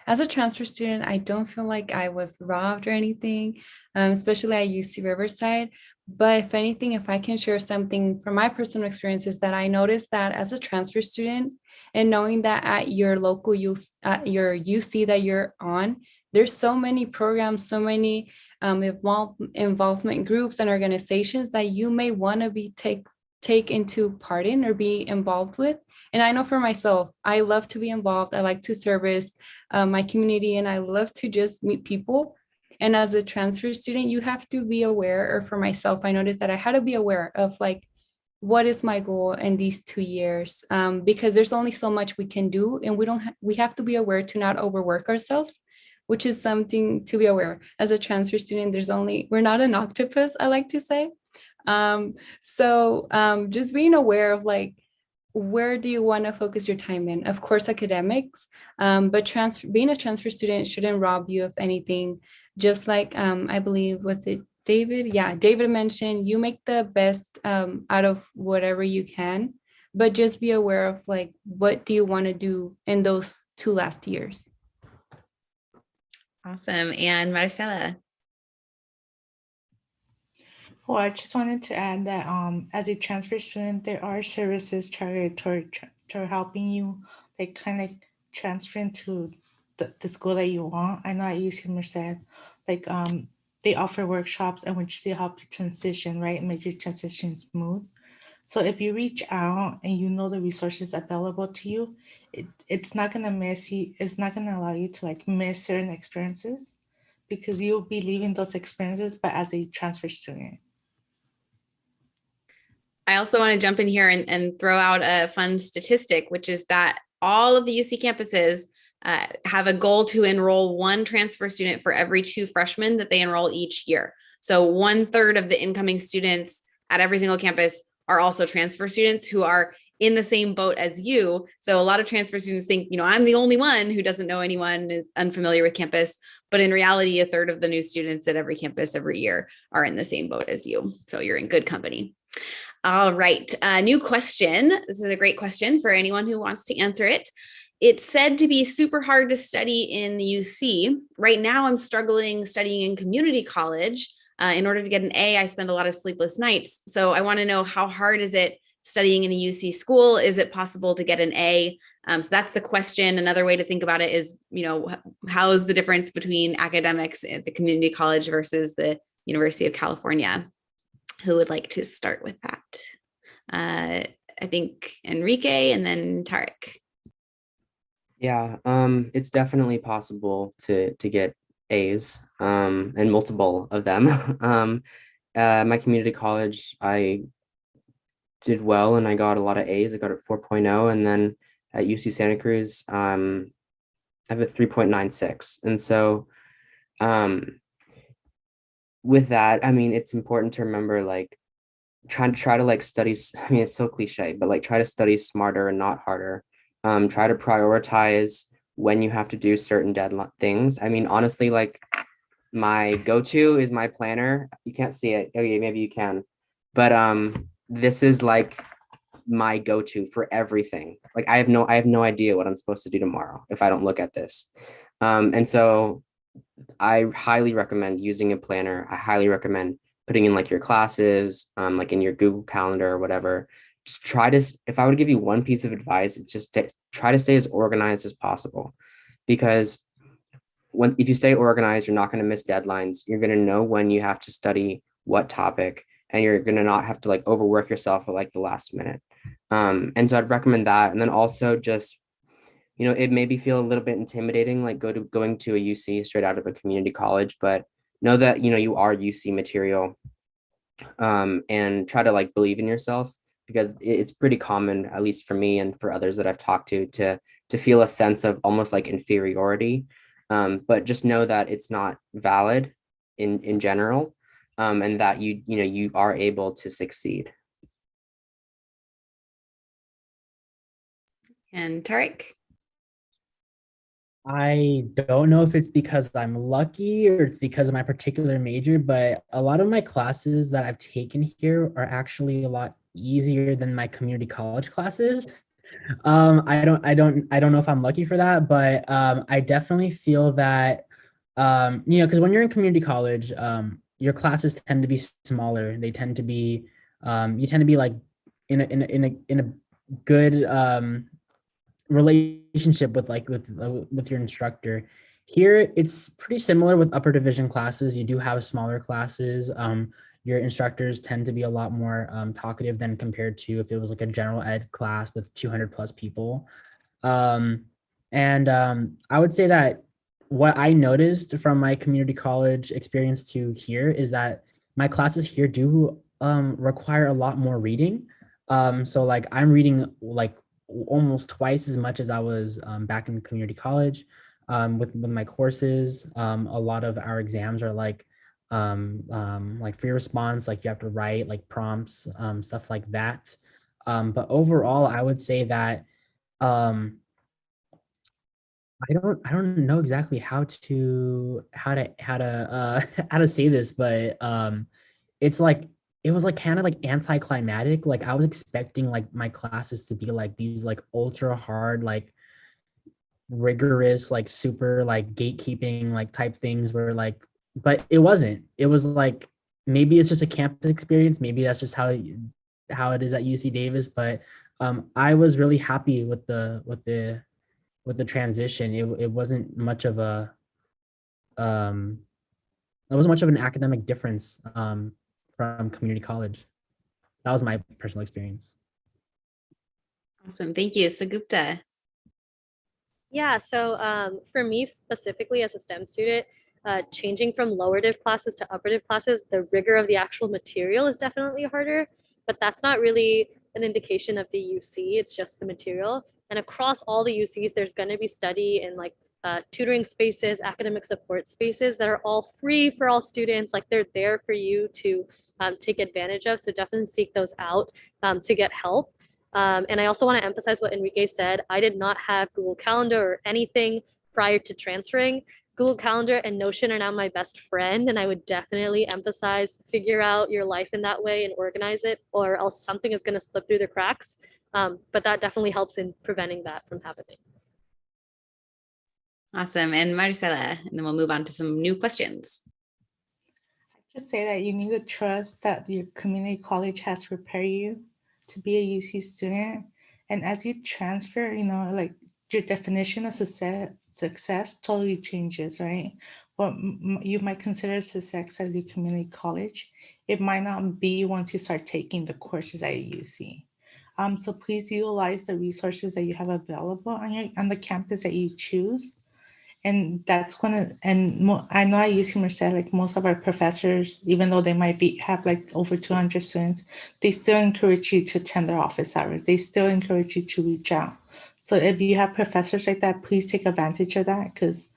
as a transfer student, I don't feel like I was robbed or anything, especially at UC Riverside. But if anything, if I can share something from my personal experiences that I noticed that as a transfer student and knowing that at your local at your UC that you're on, there's so many programs, so many involvement groups and organizations that you may want to be take into part in or be involved with. And I know for myself, I love to be involved. I like to service my community and I love to just meet people. And as a transfer student, you have to be aware, or for myself, I noticed that I had to be aware of like, what is my goal in these 2 years? Because there's only so much we can do and we have to be aware to not overwork ourselves, which is something to be aware. As a transfer student, we're not an octopus, I like to say. So just being aware of like, where do you want to focus your time in? Of course, academics, but being a transfer student shouldn't rob you of anything. Just like I believe, was it David? Yeah, David mentioned you make the best out of whatever you can, but just be aware of like, what do you want to do in those 2 last years? Awesome. And Maricela. Well, I just wanted to add that as a transfer student, there are services targeted toward helping you like kind of transfer into the school that you want. I know at UC Merced, like they offer workshops in which they help you transition, right? Make your transition smooth. So if you reach out and you know the resources available to you, it's not gonna it's not gonna allow you to like miss certain experiences because you'll be leaving those experiences, but as a transfer student. I also want to jump in here and throw out a fun statistic, which is that all of the UC campuses have a goal to enroll one transfer student for every 2 freshmen that they enroll each year. So 1/3 of the incoming students at every single campus are also transfer students who are in the same boat as you. So a lot of transfer students think, I'm the only one who doesn't know anyone, is unfamiliar with campus. But in reality, 1/3 of the new students at every campus every year are in the same boat as you. So you're in good company. All right, new question. This is a great question for anyone who wants to answer it. It's said to be super hard to study in the UC. Right now, I'm struggling studying in community college. In order to get an A, I spend a lot of sleepless nights. So I want to know, how hard is it studying in a UC school? Is it possible to get an A? So that's the question. Another way to think about it is, how is the difference between academics at the community college versus the University of California? Who would like to start with that? I think Enrique and then Tariq. Yeah, it's definitely possible to get A's, and multiple of them. My community college, I did well and I got a lot of A's. I got it 4.0, and then at UCSanta Cruz, I have a 3.96. And so, with that, I mean, it's important to remember, like, try to like study. I mean, it's so cliche, but like try to study smarter and not harder. Try to prioritize when you have to do certain deadline things. I mean, honestly, like, my go-to is my planner. You can't see it. Okay, maybe you can, but this is like my go-to for everything. Like, I have no idea what I'm supposed to do tomorrow if I don't look at this. And so I highly recommend using a planner. I highly recommend putting in like your classes, like in your Google Calendar or whatever. Just try to, if I would give you one piece of advice, it's just to try to stay as organized as possible, because if you stay organized, you're not going to miss deadlines. You're going to know when you have to study what topic, and you're going to not have to like overwork yourself at like the last minute. And so I'd recommend that. And then also just, it maybe feel a little bit intimidating, like going to a UC straight out of a community college, but know that, you are UC material, and try to like believe in yourself, because it's pretty common, at least for me and for others that I've talked to feel a sense of almost like inferiority. But just know that it's not valid in general, and that you are able to succeed. And Tariq? I don't know if it's because I'm lucky or it's because of my particular major, but a lot of my classes that I've taken here are actually a lot easier than my community college classes. I don't know if I'm lucky for that, but I definitely feel that because when you're in community college, your classes tend to be smaller. They tend to be you tend to be like in a good relationship with your instructor. Here it's pretty similar with upper division classes. You do have smaller classes. Your instructors tend to be a lot more talkative than compared to if it was like a general ed class with 200 plus people. I would say that what I noticed from my community college experience to here is that my classes here do require a lot more reading. So like I'm reading like almost twice as much as I was back in community college. With my courses, a lot of our exams are like free response, like you have to write like prompts, stuff like that. But overall, I would say that I don't know exactly how to how to say this, but it's like it was like kind of like anticlimactic. Like I was expecting like my classes to be like these like ultra hard, like rigorous, like super like gatekeeping like type things where like, but it wasn't. It was like maybe it's just a campus experience. Maybe that's just how it is at UC Davis. But I was really happy with the transition. It wasn't much of a it wasn't much of an academic difference from community college. That was my personal experience. Awesome. Thank you. Sagupta. Yeah, so for me specifically as a STEM student, changing from lower div classes to upper div classes, the rigor of the actual material is definitely harder, but that's not really an indication of the UC, it's just the material. And across all the UCs, there's going to be study in like tutoring spaces, academic support spaces that are all free for all students. Like they're there for you to take advantage of. So definitely seek those out to get help. And I also want to emphasize what Enrique said. I did not have Google Calendar or anything prior to transferring. Google Calendar and Notion are now my best friend, and I would definitely emphasize figure out your life in that way and organize it, or else something is going to slip through the cracks. But that definitely helps in preventing that from happening. Awesome. And Maricela, and then we'll move on to some new questions. Just say that you need to trust that your community college has prepared you to be a UC student. And as you transfer, like your definition of success totally changes, right? What you might consider success at your community college, it might not be once you start taking the courses at UC. So please utilize the resources that you have available on the campus that you choose. And that's I know at UC Merced, like most of our professors, even though they might have like over 200 students, they still encourage you to attend their office hours. They still encourage you to reach out. So if you have professors like that, please take advantage of that, because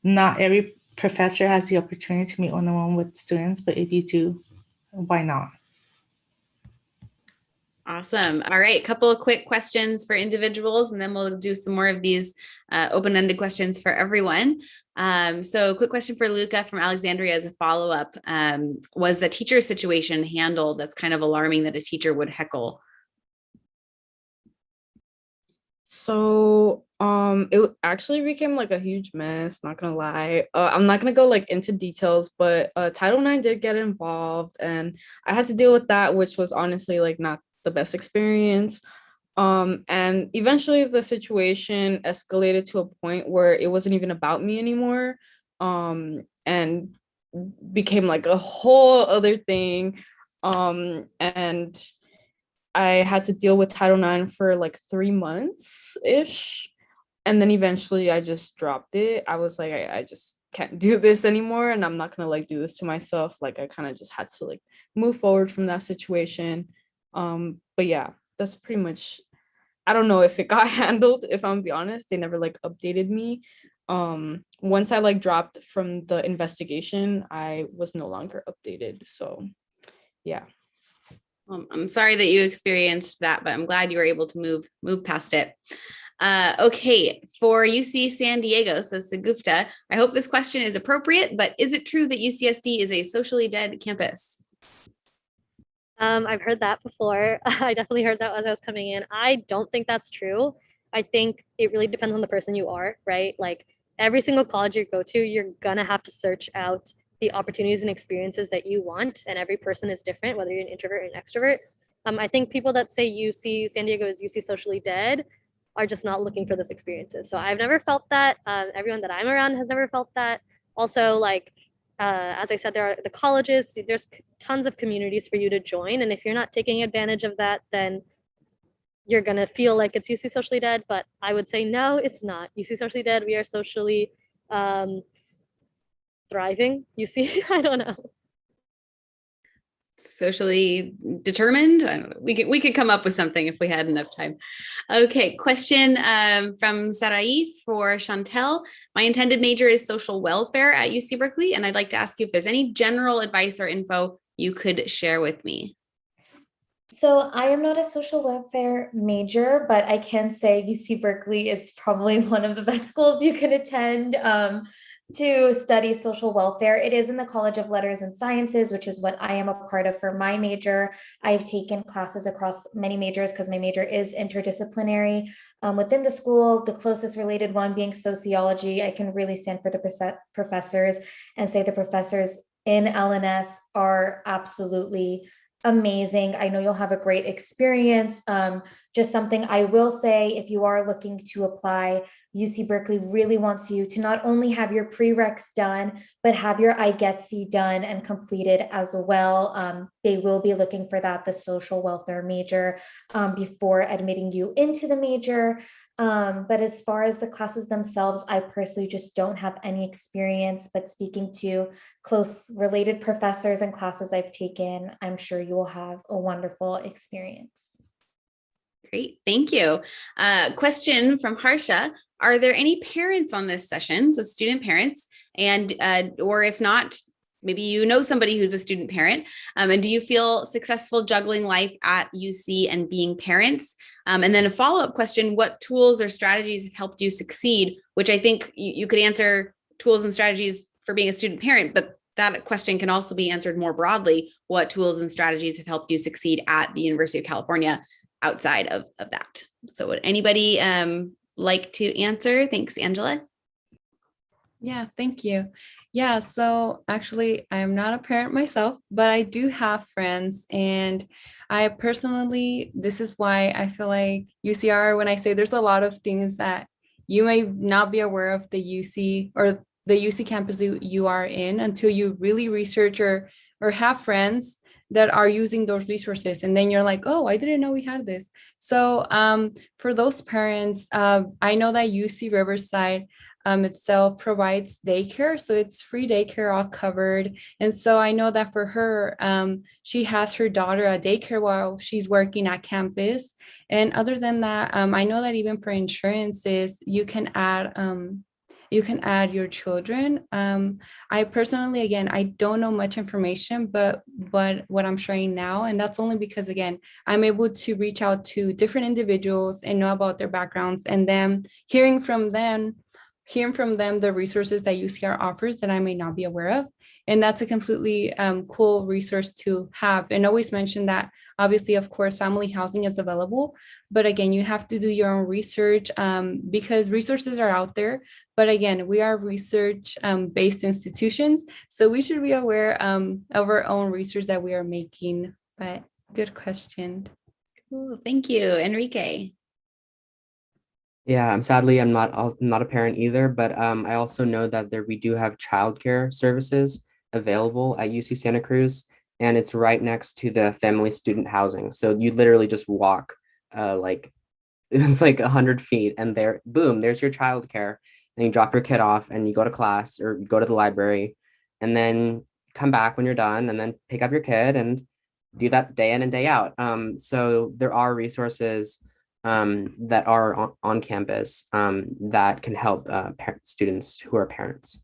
not every professor has the opportunity to meet one-on-one with students, but if you do, why not? Awesome. All right, a couple of quick questions for individuals, and then we'll do some more of these open-ended questions for everyone. So quick question for Luca from Alexandria as a follow-up. Was the teacher situation handled? That's kind of alarming that a teacher would heckle. So it actually became like a huge mess, not gonna lie. I'm not gonna go like into details, but Title IX did get involved and I had to deal with that, which was honestly like not the best experience. And eventually the situation escalated to a point where it wasn't even about me anymore, and became like a whole other thing. And I had to deal with Title IX for like 3 months-ish. And then eventually I just dropped it. I was like, I just can't do this anymore. And I'm not gonna like do this to myself. Like I kind of just had to like move forward from that situation. But yeah, that's pretty much, I don't know if it got handled, if I'm gonna be honest. They never like updated me. Once I like dropped from the investigation, I was no longer updated. So yeah. I'm sorry that you experienced that, but I'm glad you were able to move past it. Okay, for UC San Diego, so Sagupta, I hope this question is appropriate, but is it true that UCSD is a socially dead campus? I've heard that before. I definitely heard that as I was coming in. I don't think that's true. I think it really depends on the person you are, right? Like every single college you go to, you're gonna have to search out the opportunities and experiences that you want, and every person is different, whether you're an introvert or an extrovert. I think people that say UC San Diego is UC socially dead are just not looking for those experiences. So I've never felt that. Everyone that I'm around has never felt that. Also, like as I said, there are the colleges, there's tons of communities for you to join. And if you're not taking advantage of that, then you're going to feel like it's UC socially dead. But I would say, no, it's not UC socially dead. We are socially thriving. UC, I don't know. Socially determined. I don't know. We could come up with something if we had enough time. Okay, question from Sarai for Chantelle. My intended major is social welfare at UC Berkeley, and I'd like to ask you if there's any general advice or info you could share with me. So I am not a social welfare major, but I can say UC Berkeley is probably one of the best schools you can attend to study social welfare. It is in the College of Letters and Sciences, which is what I am a part of for my major. I've taken classes across many majors because my major is interdisciplinary. Within the school, the closest related one being sociology. I can really stand for the professors and say the professors in LNS are absolutely amazing. I know you'll have a great experience. Just something I will say, if you are looking to apply, UC Berkeley really wants you to not only have your prereqs done, but have your IGETC done and completed as well. They will be looking for that, the social welfare major, before admitting you into the major. But as far as the classes themselves, I personally just don't have any experience, but speaking to close related professors and classes I've taken, I'm sure you will have a wonderful experience. Great, thank you. Question from Harsha. Are there any parents on this session? So student parents, and or if not, maybe you know somebody who's a student parent. And do you feel successful juggling life at UC and being parents? And then a follow-up question, what tools or strategies have helped you succeed? Which I think you could answer tools and strategies for being a student parent, but that question can also be answered more broadly. What tools and strategies have helped you succeed at the University of California outside of that? So would anybody like to answer? Thanks, Angela. Yeah, thank you. Yeah, so actually, I am not a parent myself, but I do have friends. And I personally, this is why I feel like UCR, when I say there's a lot of things that you may not be aware of the UC or the UC campus you are in until you really research or have friends that are using those resources. And then you're like, oh, I didn't know we had this. So for those parents, I know that UC Riverside itself provides daycare. So it's free daycare all covered. And so I know that for her, she has her daughter at daycare while she's working at campus. And other than that, I know that even for insurances, you can add your children. I personally, again, I don't know much information, but what I'm sharing now, and that's only because, again, I'm able to reach out to different individuals and know about their backgrounds, and then hearing from them the resources that UCR offers that I may not be aware of. And that's a completely cool resource to have. And always mention that, obviously, of course, family housing is available. But again, you have to do your own research because resources are out there. But again, we are research-based institutions. So we should be aware of our own research that we are making. But good question. Cool. Thank you, Enrique. Yeah, I'm not a parent either, but I also know that we do have childcare services available at UC Santa Cruz, and it's right next to the family student housing. So you literally just walk like it's like 100 feet, and there's your childcare, and you drop your kid off, and you go to class or you go to the library, and then come back when you're done, and then pick up your kid and do that day in and day out. So there are resources that are on campus that can help students who are parents.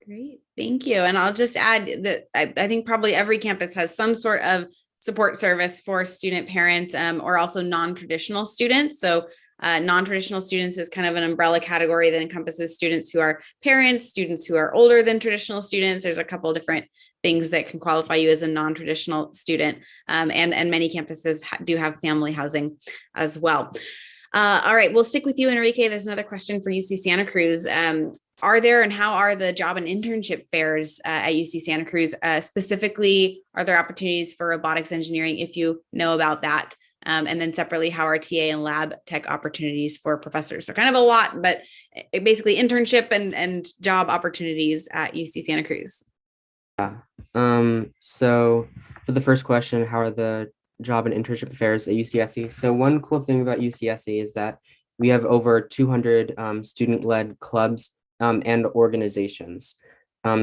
Great, thank you. And I'll just add that I think probably every campus has some sort of support service for student parents or also non-traditional students. So non-traditional students is kind of an umbrella category that encompasses students who are parents, students who are older than traditional students. There's a couple of different things that can qualify you as a non-traditional student. And many campuses do have family housing as well. All right, we'll stick with you, Enrique. There's another question for UC Santa Cruz. Are there and how are the job and internship fairs at UC Santa Cruz? Specifically, are there opportunities for robotics engineering if you know about that? And then separately, how are TA and lab tech opportunities for professors? So kind of a lot, but basically internship and job opportunities at UC Santa Cruz. Yeah. So for the first question, how are the job and internship fairs at UCSC? So one cool thing about UCSC is that we have over 200 student-led clubs and organizations.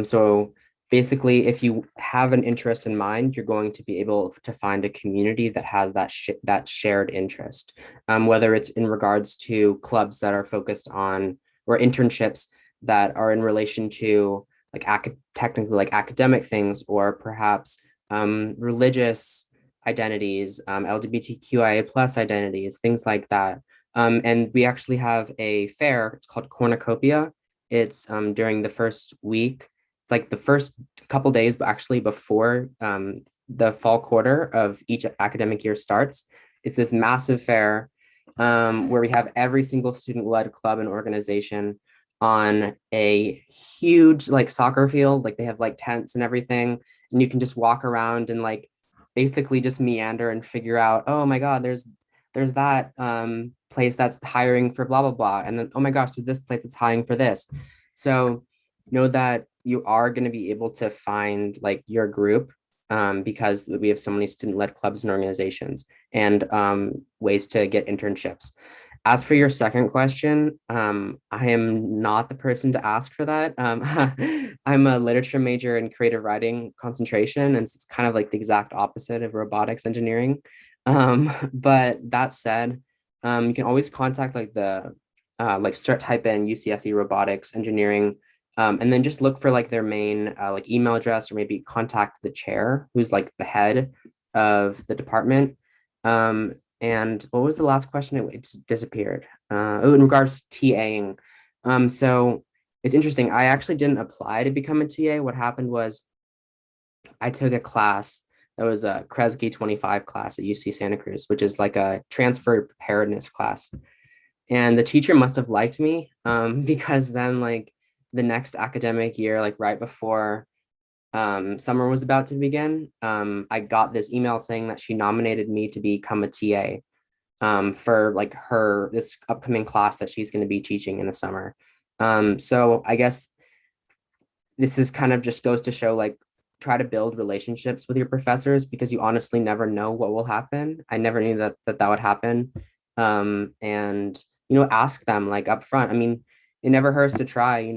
So basically, if you have an interest in mind, you're going to be able to find a community that has that shared interest, whether it's in regards to clubs that are focused on, or internships that are in relation to like technically like academic things, or perhaps religious identities, LGBTQIA plus identities, things like that. And we actually have a fair, it's called Cornucopia. It's during the first week. It's like the first couple days, but actually before the fall quarter of each academic year starts. It's this massive fair where we have every single student-led club and organization on a huge like soccer field. Like they have like tents and everything, and you can just walk around and like basically just meander and figure out, oh my God, there's that place that's hiring for blah, blah, blah. And then, oh my gosh, there's this place that's hiring for this. So know that you are going to be able to find like your group because we have so many student-led clubs and organizations and ways to get internships. As for your second question, I am not the person to ask for that. I'm a literature major in creative writing concentration, and it's kind of like the exact opposite of robotics engineering. But that said, you can always contact like start type in UCSE robotics engineering, and then just look for like their main like email address, or maybe contact the chair, who's like the head of the department. And what was the last question? It just disappeared. In regards to TAing. So it's interesting. I actually didn't apply to become a TA. What happened was I took a class that was a Kresge 25 class at UC Santa Cruz, which is like a transfer preparedness class. And the teacher must have liked me because then like the next academic year, like right before summer was about to begin, I got this email saying that she nominated me to become a TA for like this upcoming class that she's going to be teaching in the summer. So I guess this is kind of just goes to show like try to build relationships with your professors, because you honestly never know what will happen. I never knew that would happen. And ask them like up front. I mean, it never hurts to try,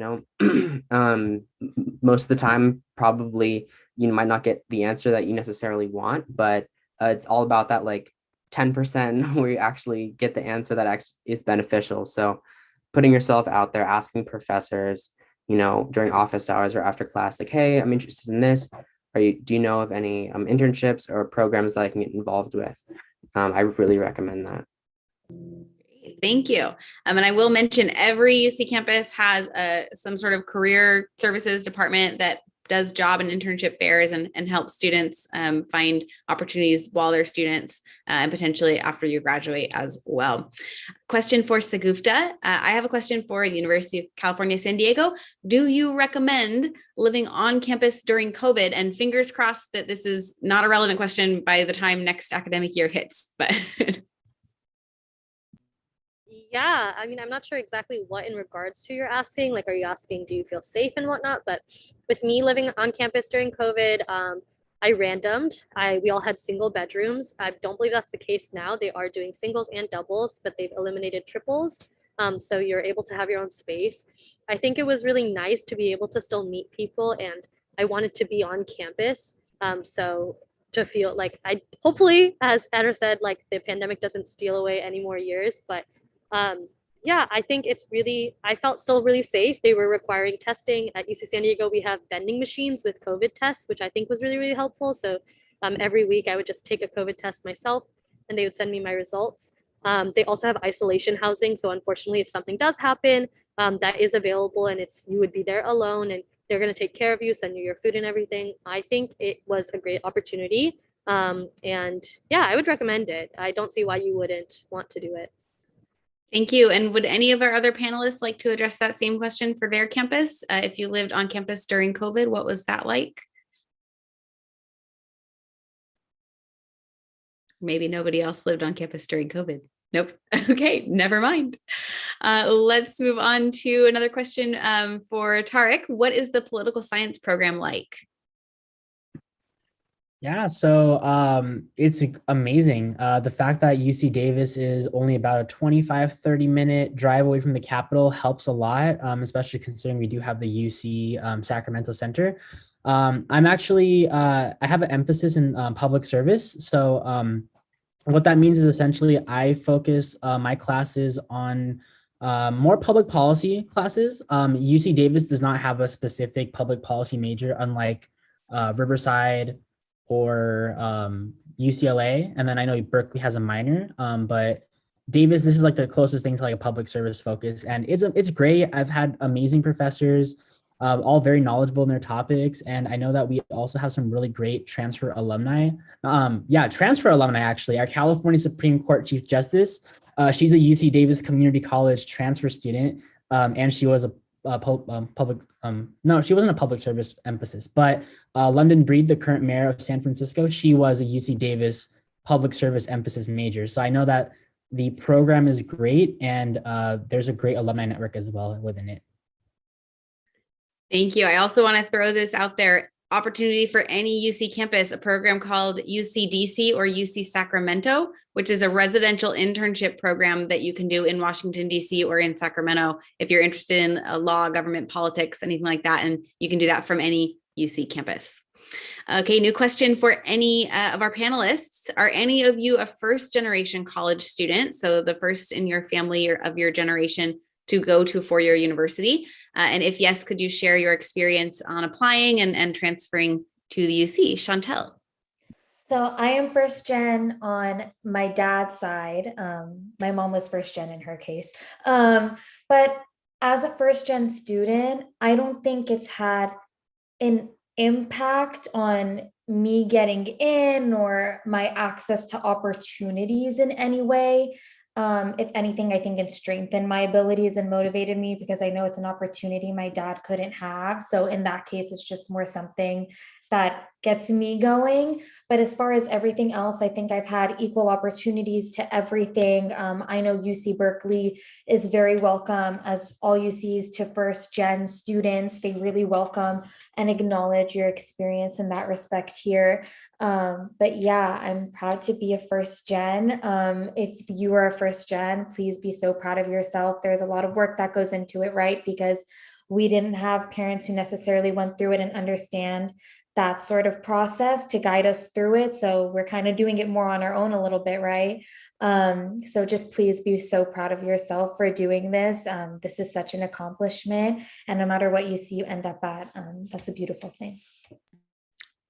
most of the time, probably you might not get the answer that you necessarily want, but it's all about that like 10% where you actually get the answer that is beneficial. So putting yourself out there, asking professors, during office hours or after class, like, hey, I'm interested in this. Do you know of any internships or programs that I can get involved with? I really recommend that. Thank you. And I will mention every UC campus has some sort of career services department that does job and internship fairs and helps students find opportunities while they're students and potentially after you graduate as well. Question for Sagupta. I have a question for the University of California, San Diego. Do you recommend living on campus during COVID? And fingers crossed that this is not a relevant question by the time next academic year hits, but Yeah, I mean, I'm not sure exactly what in regards to you're asking. Like, are you asking, do you feel safe and whatnot? But with me living on campus during COVID, I randomed. We all had single bedrooms. I don't believe that's the case now. They are doing singles and doubles, but they've eliminated triples. So you're able to have your own space. I think it was really nice to be able to still meet people, and I wanted to be on campus. So to feel like hopefully, as Anna said, like the pandemic doesn't steal away any more years, but yeah, I think I felt still really safe. They were requiring testing at UC San Diego. We have vending machines with COVID tests, which I think was really, really helpful. So every week I would just take a COVID test myself and they would send me my results. They also have isolation housing. So unfortunately, if something does happen, that is available, and you would be there alone and they're going to take care of you, send you your food and everything. I think it was a great opportunity. And yeah, I would recommend it. I don't see why you wouldn't want to do it. Thank you. And would any of our other panelists like to address that same question for their campus? If you lived on campus during COVID, what was that like? Maybe nobody else lived on campus during COVID. Nope. Okay, never mind. Let's move on to another question for Tariq. What is the political science program like? Yeah, so it's amazing. The fact that UC Davis is only about a 25-30 minute drive away from the Capitol helps a lot, especially considering we do have the UC Sacramento Center. I'm actually, I have an emphasis in public service. So what that means is essentially I focus my classes on more public policy classes. UC Davis does not have a specific public policy major, unlike Riverside or UCLA, and then I know Berkeley has a minor, but Davis, this is like the closest thing to like a public service focus, and it's great. I've had amazing professors, all very knowledgeable in their topics, and I know that we also have some really great transfer alumni. Transfer alumni actually. Our California Supreme Court Chief Justice, she's a UC Davis Community College transfer student, and she was a she wasn't a public service emphasis, but London Breed, the current mayor of San Francisco, she was a UC Davis public service emphasis major. So I know that the program is great, and there's a great alumni network as well within it. Thank you. I also want to throw this out there. opportunity for any UC campus, a program called UCDC or UC Sacramento, which is a residential internship program that you can do in Washington, DC or in Sacramento if you're interested in law, government, politics, anything like that. And you can do that from any UC campus. Okay, new question for any of our panelists. Are any of you a first generation college student? So the first in your family or of your generation to go to a four-year university? And if yes, could you share your experience on applying and transferring to the UC? Chantelle. So I am first gen on my dad's side. My mom was first gen in her case. But as a first gen student, I don't think it's had an impact on me getting in or my access to opportunities in any way. If anything, I think it strengthened my abilities and motivated me because I know it's an opportunity my dad couldn't have. So in that case, it's just more something that gets me going. But as far as everything else, I think I've had equal opportunities to everything. I know UC Berkeley is very welcome as all UCs to first gen students. They really welcome and acknowledge your experience in that respect here. But yeah, I'm proud to be a first gen. If you are a first gen, please be so proud of yourself. There's a lot of work that goes into it, right? Because we didn't have parents who necessarily went through it and understand that sort of process to guide us through it. So we're kind of doing it more on our own a little bit, right? So just please be so proud of yourself for doing this. This is such an accomplishment. And no matter what UC you end up at, that's a beautiful thing.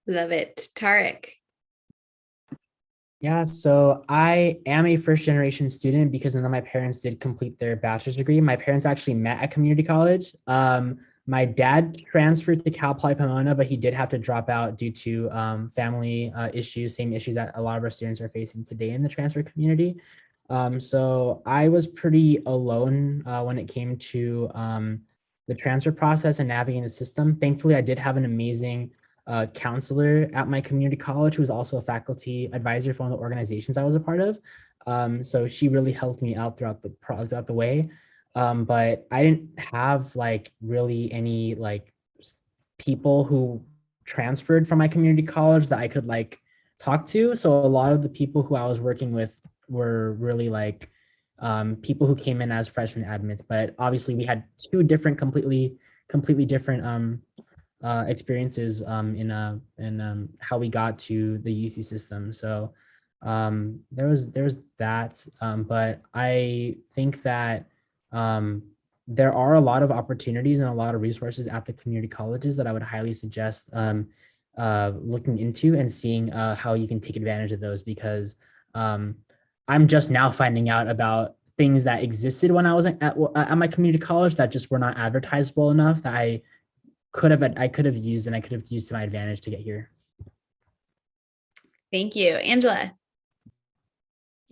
Love it. Tariq. Yeah, so I am a first generation student because none of my parents did complete their bachelor's degree. My parents actually met at community college. My dad transferred to Cal Poly Pomona, but he did have to drop out due to family issues, same issues that a lot of our students are facing today in the transfer community. So I was pretty alone when it came to the transfer process and navigating the system. Thankfully, I did have an amazing counselor at my community college who was also a faculty advisor for one of the organizations I was a part of. So she really helped me out throughout the way. But I didn't have like really any like people who transferred from my community college that I could like talk to. So a lot of the people who I was working with were really like people who came in as freshman admits. But obviously we had two different, completely different experiences in how we got to the UC system. So there was that, but I think that there are a lot of opportunities and a lot of resources at the community colleges that I would highly suggest looking into and seeing how you can take advantage of those, because I'm just now finding out about things that existed when I was at my community college that just were not advertised well enough that I could have used to my advantage to get here. Thank you. Angela.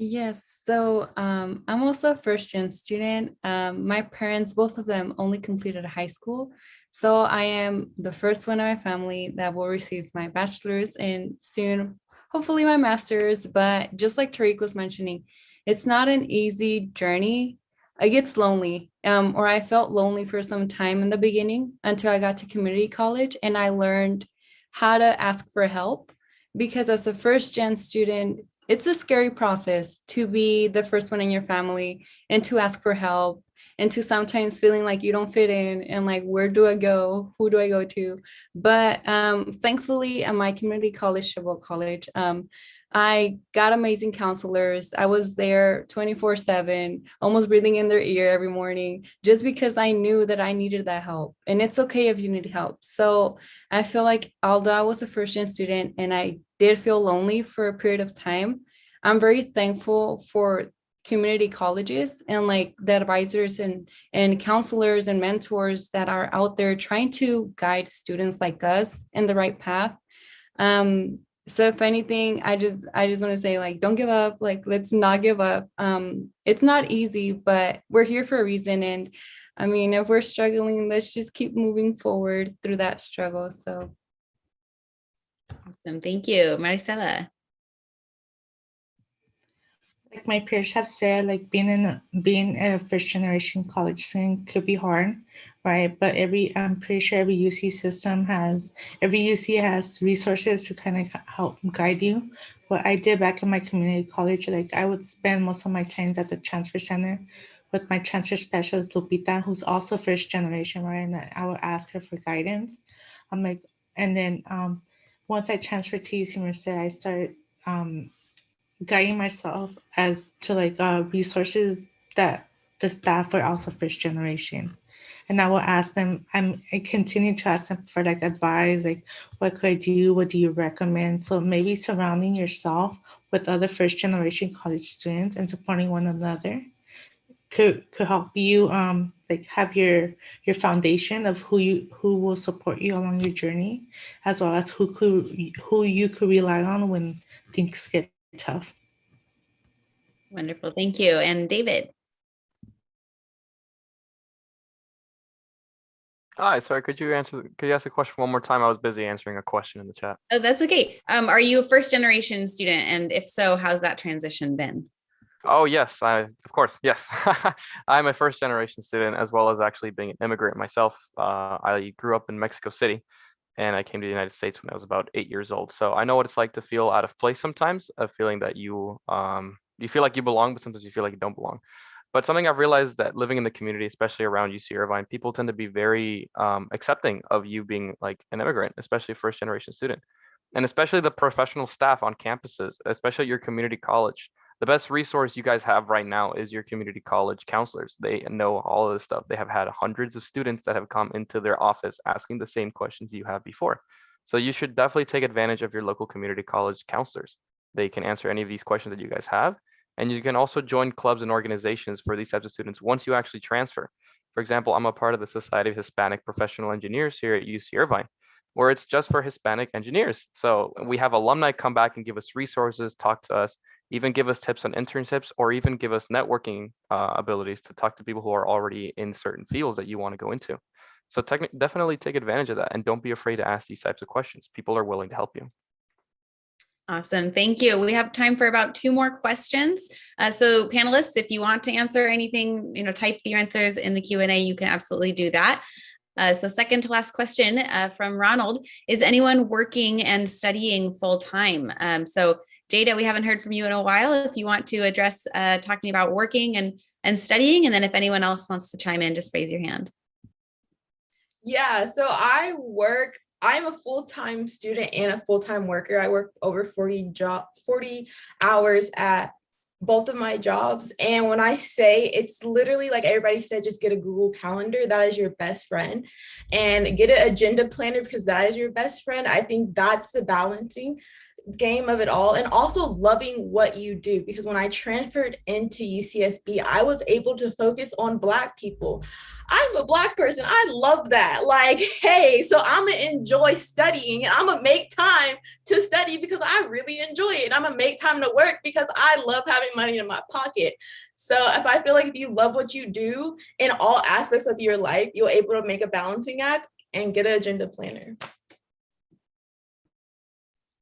Yes, so I'm also a first gen student. My parents, both of them, only completed high school. So I am the first one in my family that will receive my bachelor's and soon, hopefully my master's. But just like Tariq was mentioning, it's not an easy journey. It gets lonely, or I felt lonely for some time in the beginning until I got to community college and I learned how to ask for help, because as a first gen student, it's a scary process to be the first one in your family and to ask for help and to sometimes feeling like you don't fit in and like, where do I go? Who do I go to? But thankfully at my community college, Chabot College, I got amazing counselors. I was there 24/7, almost breathing in their ear every morning, just because I knew that I needed that help. And it's okay if you need help. So I feel like although I was a first gen student and I did feel lonely for a period of time, I'm very thankful for community colleges and like the advisors and counselors and mentors that are out there trying to guide students like us in the right path. So if anything, I just want to say, like, don't give up, like, let's not give up. It's not easy, but we're here for a reason. And I mean, if we're struggling, let's just keep moving forward through that struggle. So. Awesome. Thank you. Marisa. like my peers have said, like being a first generation college student could be hard, right? But I'm pretty sure every UC has resources to kind of help guide you. What I did back in my community college, like I would spend most of my time at the transfer center with my transfer specialist Lupita, who's also first generation, right? And I would ask her for guidance. I'm like, and then once I transferred to UC Merced, I started guiding myself as to like resources that the staff were also first generation. And I will ask them, I continue to ask them for like advice, like what could I do? What do you recommend? So maybe surrounding yourself with other first generation college students and supporting one another could help you like have your foundation of who will support you along your journey, as well as who you could rely on when things get tough. Wonderful. Thank you. And David. Hi, sorry, could you ask the question one more time? I was busy answering a question in the chat. Oh, that's okay. Are you a first generation student? And if so, how's that transition been? Oh, yes, of course, yes. I'm a first generation student, as well as actually being an immigrant myself. I grew up in Mexico City, and I came to the United States when I was about 8 years old. So I know what it's like to feel out of place sometimes, of feeling that you feel like you belong, but sometimes you feel like you don't belong. But something I've realized that living in the community, especially around UC Irvine, people tend to be very accepting of you being like an immigrant, especially a first generation student. And especially the professional staff on campuses, especially your community college. The best resource you guys have right now is your community college counselors. They know all of this stuff. They have had hundreds of students that have come into their office asking the same questions you have before. So you should definitely take advantage of your local community college counselors. They can answer any of these questions that you guys have. And you can also join clubs and organizations for these types of students once you actually transfer. For example, I'm a part of the Society of Hispanic Professional Engineers here at UC Irvine, where it's just for Hispanic engineers. So we have alumni come back and give us resources, talk to us, even give us tips on internships, or even give us networking abilities to talk to people who are already in certain fields that you want to go into. So definitely take advantage of that, and don't be afraid to ask these types of questions. People are willing to help you. Awesome. Thank you. We have time for about 2 more questions. So panelists, if you want to answer anything, type your answers in the Q&A, you can absolutely do that. So second to last question from Ronald, is anyone working and studying full time? So Jada, we haven't heard from you in a while. If you want to address talking about working and studying, and then if anyone else wants to chime in, just raise your hand. Yeah, so I'm a full-time student and a full-time worker. I work over 40 hours at both of my jobs. And when I say, it's literally like everybody said, just get a Google Calendar. That is your best friend. And get an agenda planner, because that is your best friend. I think that's the balancing game of it all, and also loving what you do, because when I transferred into UCSB, I was able to focus on Black people. I'm a Black person. I love that. Like, hey, so I'm gonna enjoy studying, and I'm gonna make time to study because I really enjoy it. I'm gonna make time to work because I love having money in my pocket. So I feel like if you love what you do in all aspects of your life, you're able to make a balancing act and get an agenda planner.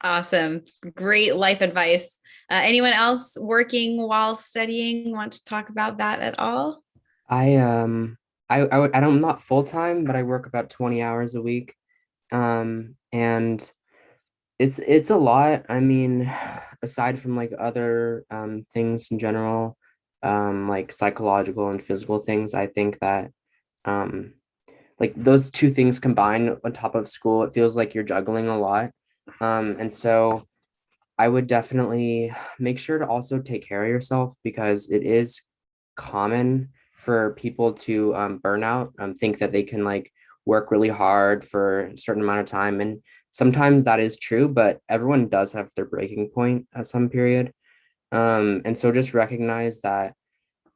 Awesome. Great life advice. Anyone else working while studying want to talk about that at all? I'm not full time, but I work about 20 hours a week. And it's a lot. I mean, aside from like other things in general, like psychological and physical things, I think that like those two things combined on top of school, it feels like you're juggling a lot. And so I would definitely make sure to also take care of yourself, because it is common for people to burn out, think that they can like work really hard for a certain amount of time. And sometimes that is true, but everyone does have their breaking point at some period. And so just recognize that,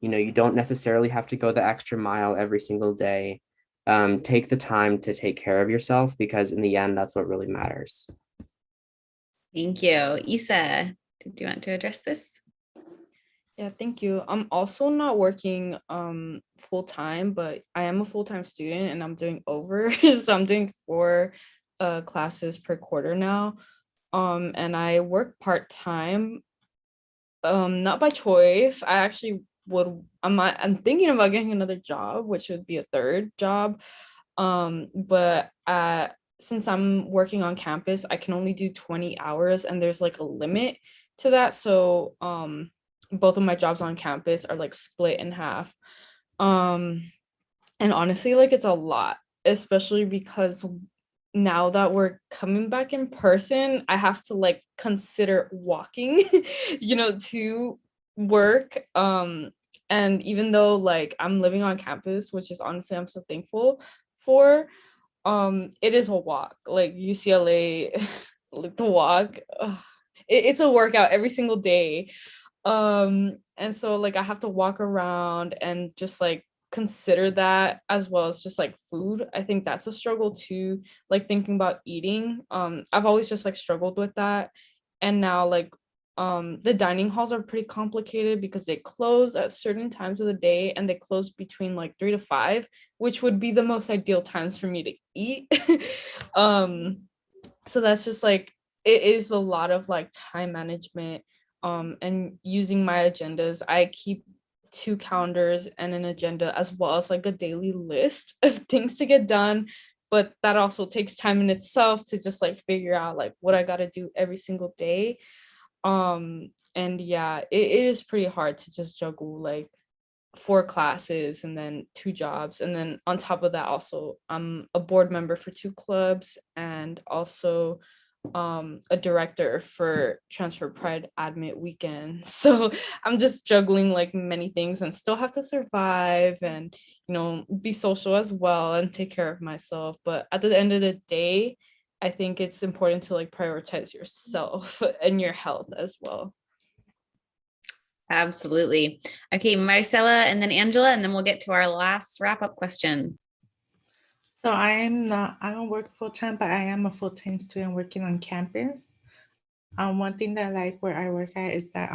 you don't necessarily have to go the extra mile every single day. Take the time to take care of yourself, because in the end, that's what really matters. Thank you. Isa, did you want to address this? Yeah, thank you. I'm also not working full time, but I am a full-time student and I'm doing over. So I'm doing 4 classes per quarter now. And I work part-time not by choice. I actually I'm thinking about getting another job, which would be a third job. But since I'm working on campus, I can only do 20 hours and there's like a limit to that. So both of my jobs on campus are like split in half. And honestly, like it's a lot, especially because now that we're coming back in person, I have to like consider walking, to work. And even though like I'm living on campus, which is honestly I'm so thankful for, it is a walk. Like UCLA, like the walk, it's a workout every single day. And so like I have to walk around and just like consider that, as well as just like food. I think that's a struggle too, like thinking about eating. I've always just like struggled with that. And now like the dining halls are pretty complicated because they close at certain times of the day and they close between like 3 to 5, which would be the most ideal times for me to eat. So that's just like, it is a lot of like time management, and using my agendas. I keep 2 calendars and an agenda, as well as like a daily list of things to get done, but that also takes time in itself to just like figure out like what I got to do every single day. And yeah, it is pretty hard to just juggle like 4 classes and then 2 jobs, and then on top of that also I'm a board member for 2 clubs and also a director for Transfer Pride Admit Weekend. So I'm just juggling like many things and still have to survive and be social as well and take care of myself. But at the end of the day, I think it's important to like prioritize yourself and your health as well. Absolutely. Okay, Maricela and then Angela, and then we'll get to our last wrap-up question. So I don't work full-time, but I am a full-time student working on campus. One thing that I like where I work at is that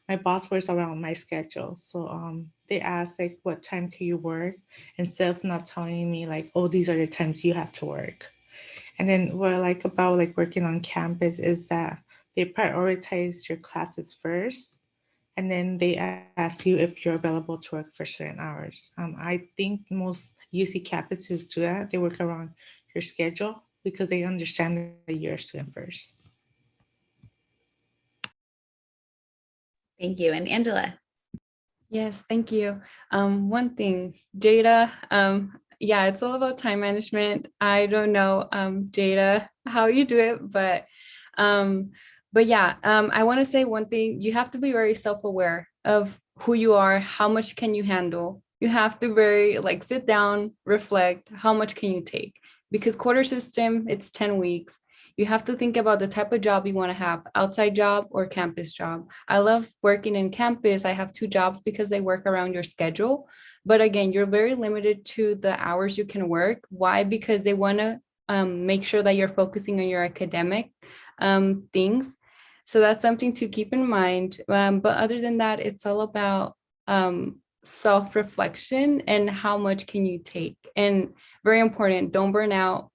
my boss works around my schedule. So they ask like, what time can you work? Instead of not telling me like, oh, these are the times you have to work. And then what I like about like working on campus is that they prioritize your classes first, and then they ask you if you're available to work for certain hours. I think most UC campuses do that. They work around your schedule because they understand that you're a student first. Thank you. And Angela. Yes, thank you. One thing, Jada, yeah, it's all about time management. I don't know, Jada, how you do it, but yeah, I want to say one thing. You have to be very self-aware of who you are, how much can you handle. You have to very like sit down, reflect, how much can you take? Because quarter system, it's 10 weeks. You have to think about the type of job you want to have, outside job or campus job. I love working in campus. I have 2 jobs because they work around your schedule. But again, you're very limited to the hours you can work. Why? Because they want to make sure that you're focusing on your academic things. So that's something to keep in mind. But other than that, it's all about self-reflection and how much can you take. And very important, don't burn out,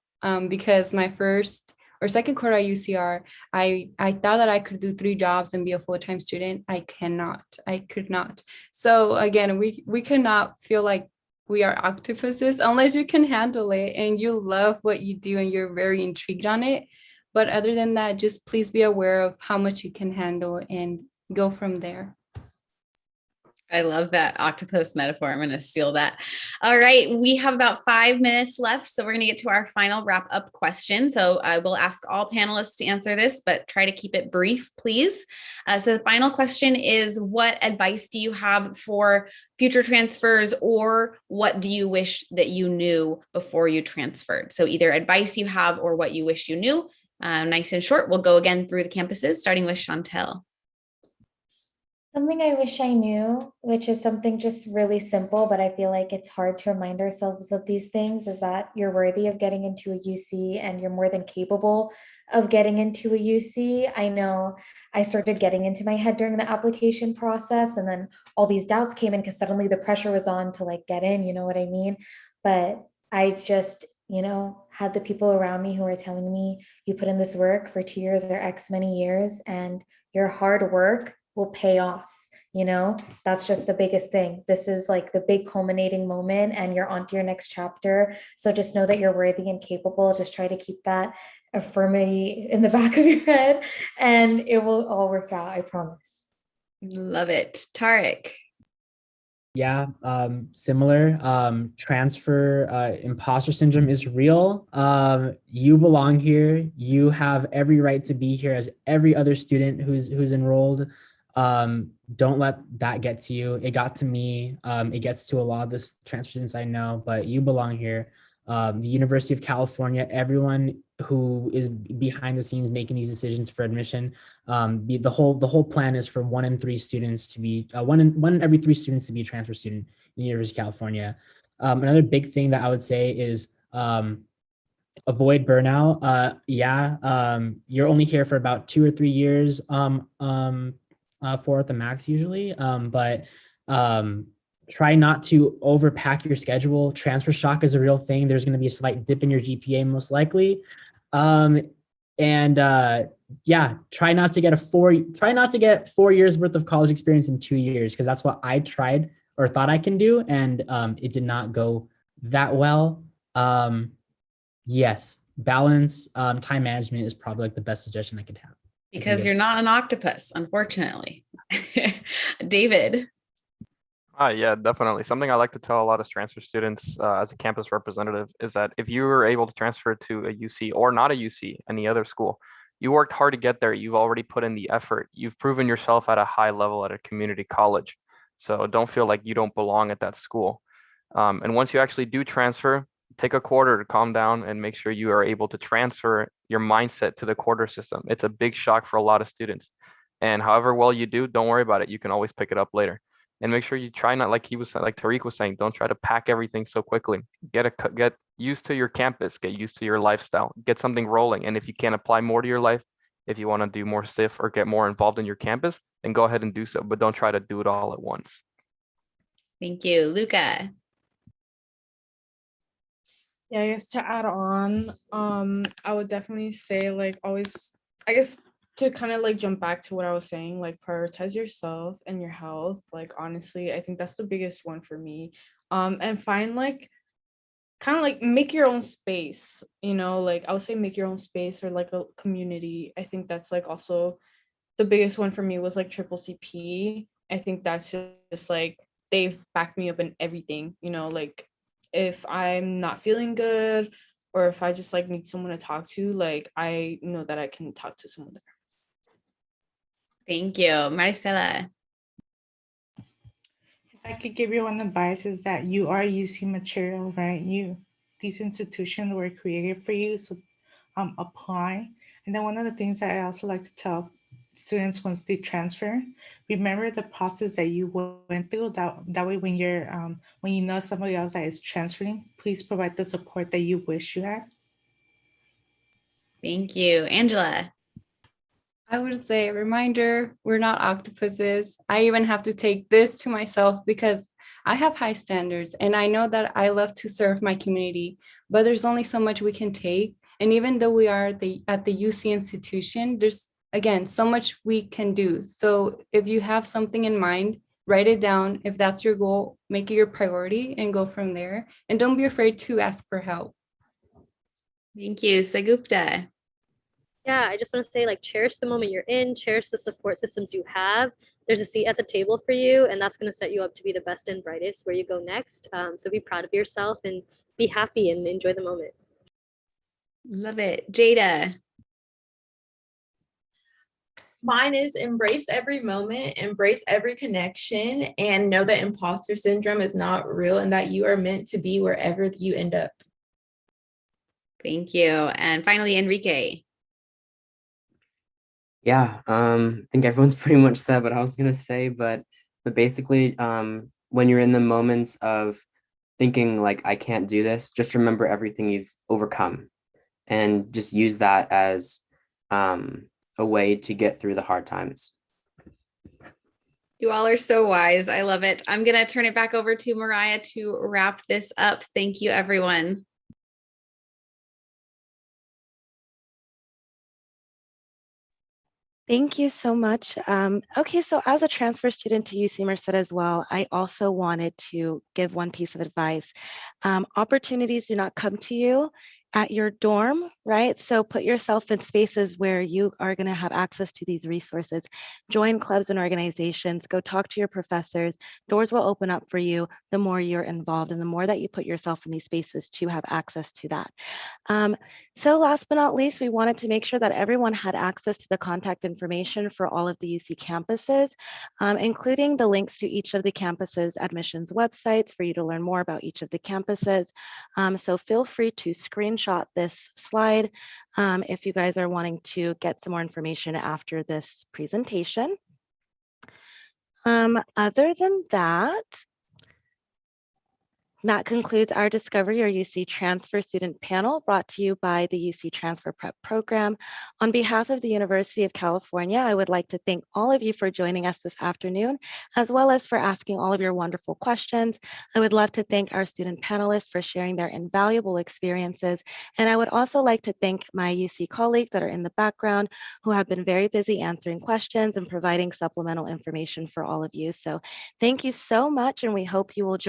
because my first or second quarter at UCR, I thought that I could do 3 jobs and be a full-time student. I could not. So again, we cannot feel like we are octopuses unless you can handle it and you love what you do and you're very intrigued on it. But other than that, just please be aware of how much you can handle and go from there. I love that octopus metaphor. I'm going to steal that. All right. We have about 5 minutes left. So we're going to get to our final wrap up question. So I will ask all panelists to answer this, but try to keep it brief, please. So the final question is, what advice do you have for future transfers, or what do you wish that you knew before you transferred? So either advice you have or what you wish you knew. Nice and short. We'll go again through the campuses, starting with Chantelle. Something I wish I knew, which is something just really simple, but I feel like it's hard to remind ourselves of these things, is that you're worthy of getting into a UC and you're more than capable of getting into a UC. I know I started getting into my head during the application process, and then all these doubts came in because suddenly the pressure was on to like get in, you know what I mean? But I just, had the people around me who were telling me, you put in this work for 2 years or X many years, and your hard work will pay off. You know, that's just the biggest thing. This is like the big culminating moment, and you're on to your next chapter. So just know that you're worthy and capable. Just try to keep that affirmity in the back of your head, and it will all work out. I promise. Love it. Tariq. Yeah, similar. Transfer imposter syndrome is real. You belong here. You have every right to be here as every other student who's enrolled. Don't let that get to you. It got to me. It gets to a lot of the transfer students I know, but you belong here. The University of California, everyone who is behind the scenes making these decisions for admission, the whole plan is for one in every 3 students to be a transfer student in the University of California. Another big thing that I would say is avoid burnout. You're only here for about 2 or 3 years, 4 at the max usually, but try not to overpack your schedule. Transfer shock is a real thing. There's going to be a slight dip in your GPA most likely. Try not to get 4 years worth of college experience in 2 years, because that's what I tried or thought I can do, and it did not go that well. Yes, balance, time management is probably like the best suggestion I could have. Because you're not an octopus, unfortunately. David. Yeah, definitely. Something I like to tell a lot of transfer students as a campus representative is that if you were able to transfer to a UC or not a UC, any other school, you worked hard to get there. You've already put in the effort. You've proven yourself at a high level at a community college. So don't feel like you don't belong at that school. And once you actually do transfer, take a quarter to calm down and make sure you are able to transfer your mindset to the quarter system. It's a big shock for a lot of students. And however well you do, don't worry about it. You can always pick it up later. And make sure you try not, like Tariq was saying, don't try to pack everything so quickly. Get used to your campus, get used to your lifestyle, get something rolling. And if you can apply more to your life, if you want to do more stuff or get more involved in your campus, then go ahead and do so. But don't try to do it all at once. Thank you. Luca. Yeah, I guess to add on, I would definitely say like always, I guess to kind of like jump back to what I was saying, like prioritize yourself and your health. Like honestly, I think that's the biggest one for me. And find like kind of like make your own space, you know, like I would say make your own space or like a community. I think that's like also the biggest one for me was like triple CP. I think that's just like they've backed me up in everything, you know, like if I'm not feeling good or if I just like need someone to talk to, like I know that I can talk to someone there. Thank you. Maricela. If I could give you one advice is that you are UC material, right? These institutions were created for you, so apply. And then one of the things that I also like to tell students once they transfer, remember the process that you went through. That way, when you're when you know somebody else that is transferring, please provide the support that you wish you had. Thank you. Angela. I would say, reminder, we're not octopuses. I even have to take this to myself because I have high standards and I know that I love to serve my community, but there's only so much we can take. And even though we are at the UC institution, there's, again, so much we can do. So if you have something in mind, write it down. If that's your goal, make it your priority and go from there. And don't be afraid to ask for help. Thank you. Sagupta. Yeah, I just want to say, like, cherish the moment you're in, cherish the support systems you have. There's a seat at the table for you, and that's going to set you up to be the best and brightest where you go next. So be proud of yourself and be happy and enjoy the moment. Love it. Jada. Mine is embrace every moment, embrace every connection, and know that imposter syndrome is not real and that you are meant to be wherever you end up. Thank you. And finally, Enrique. Yeah, I think everyone's pretty much said what I was gonna say, but basically, when you're in the moments of thinking like I can't do this, just remember everything you've overcome, and just use that as a way to get through the hard times. You all are so wise. I love it. I'm gonna turn it back over to Mariah to wrap this up. Thank you, everyone. Thank you so much. Okay, so as a transfer student to UC Merced as well, I also wanted to give one piece of advice. Opportunities do not come to you at your dorm, right? So put yourself in spaces where you are going to have access to these resources. Join clubs and organizations, go talk to your professors. Doors will open up for you the more you're involved and the more that you put yourself in these spaces to have access to that. So last but not least, we wanted to make sure that everyone had access to the contact information for all of the UC campuses, including the links to each of the campuses admissions websites for you to learn more about each of the campuses. So feel free to screenshot this slide if you guys are wanting to get some more information after this presentation. Other than that, that concludes our Discover Your UC Transfer Student Panel brought to you by the UC Transfer Prep Program. On behalf of the University of California, I would like to thank all of you for joining us this afternoon, as well as for asking all of your wonderful questions. I would love to thank our student panelists for sharing their invaluable experiences. And I would also like to thank my UC colleagues that are in the background who have been very busy answering questions and providing supplemental information for all of you. So thank you so much, and we hope you will join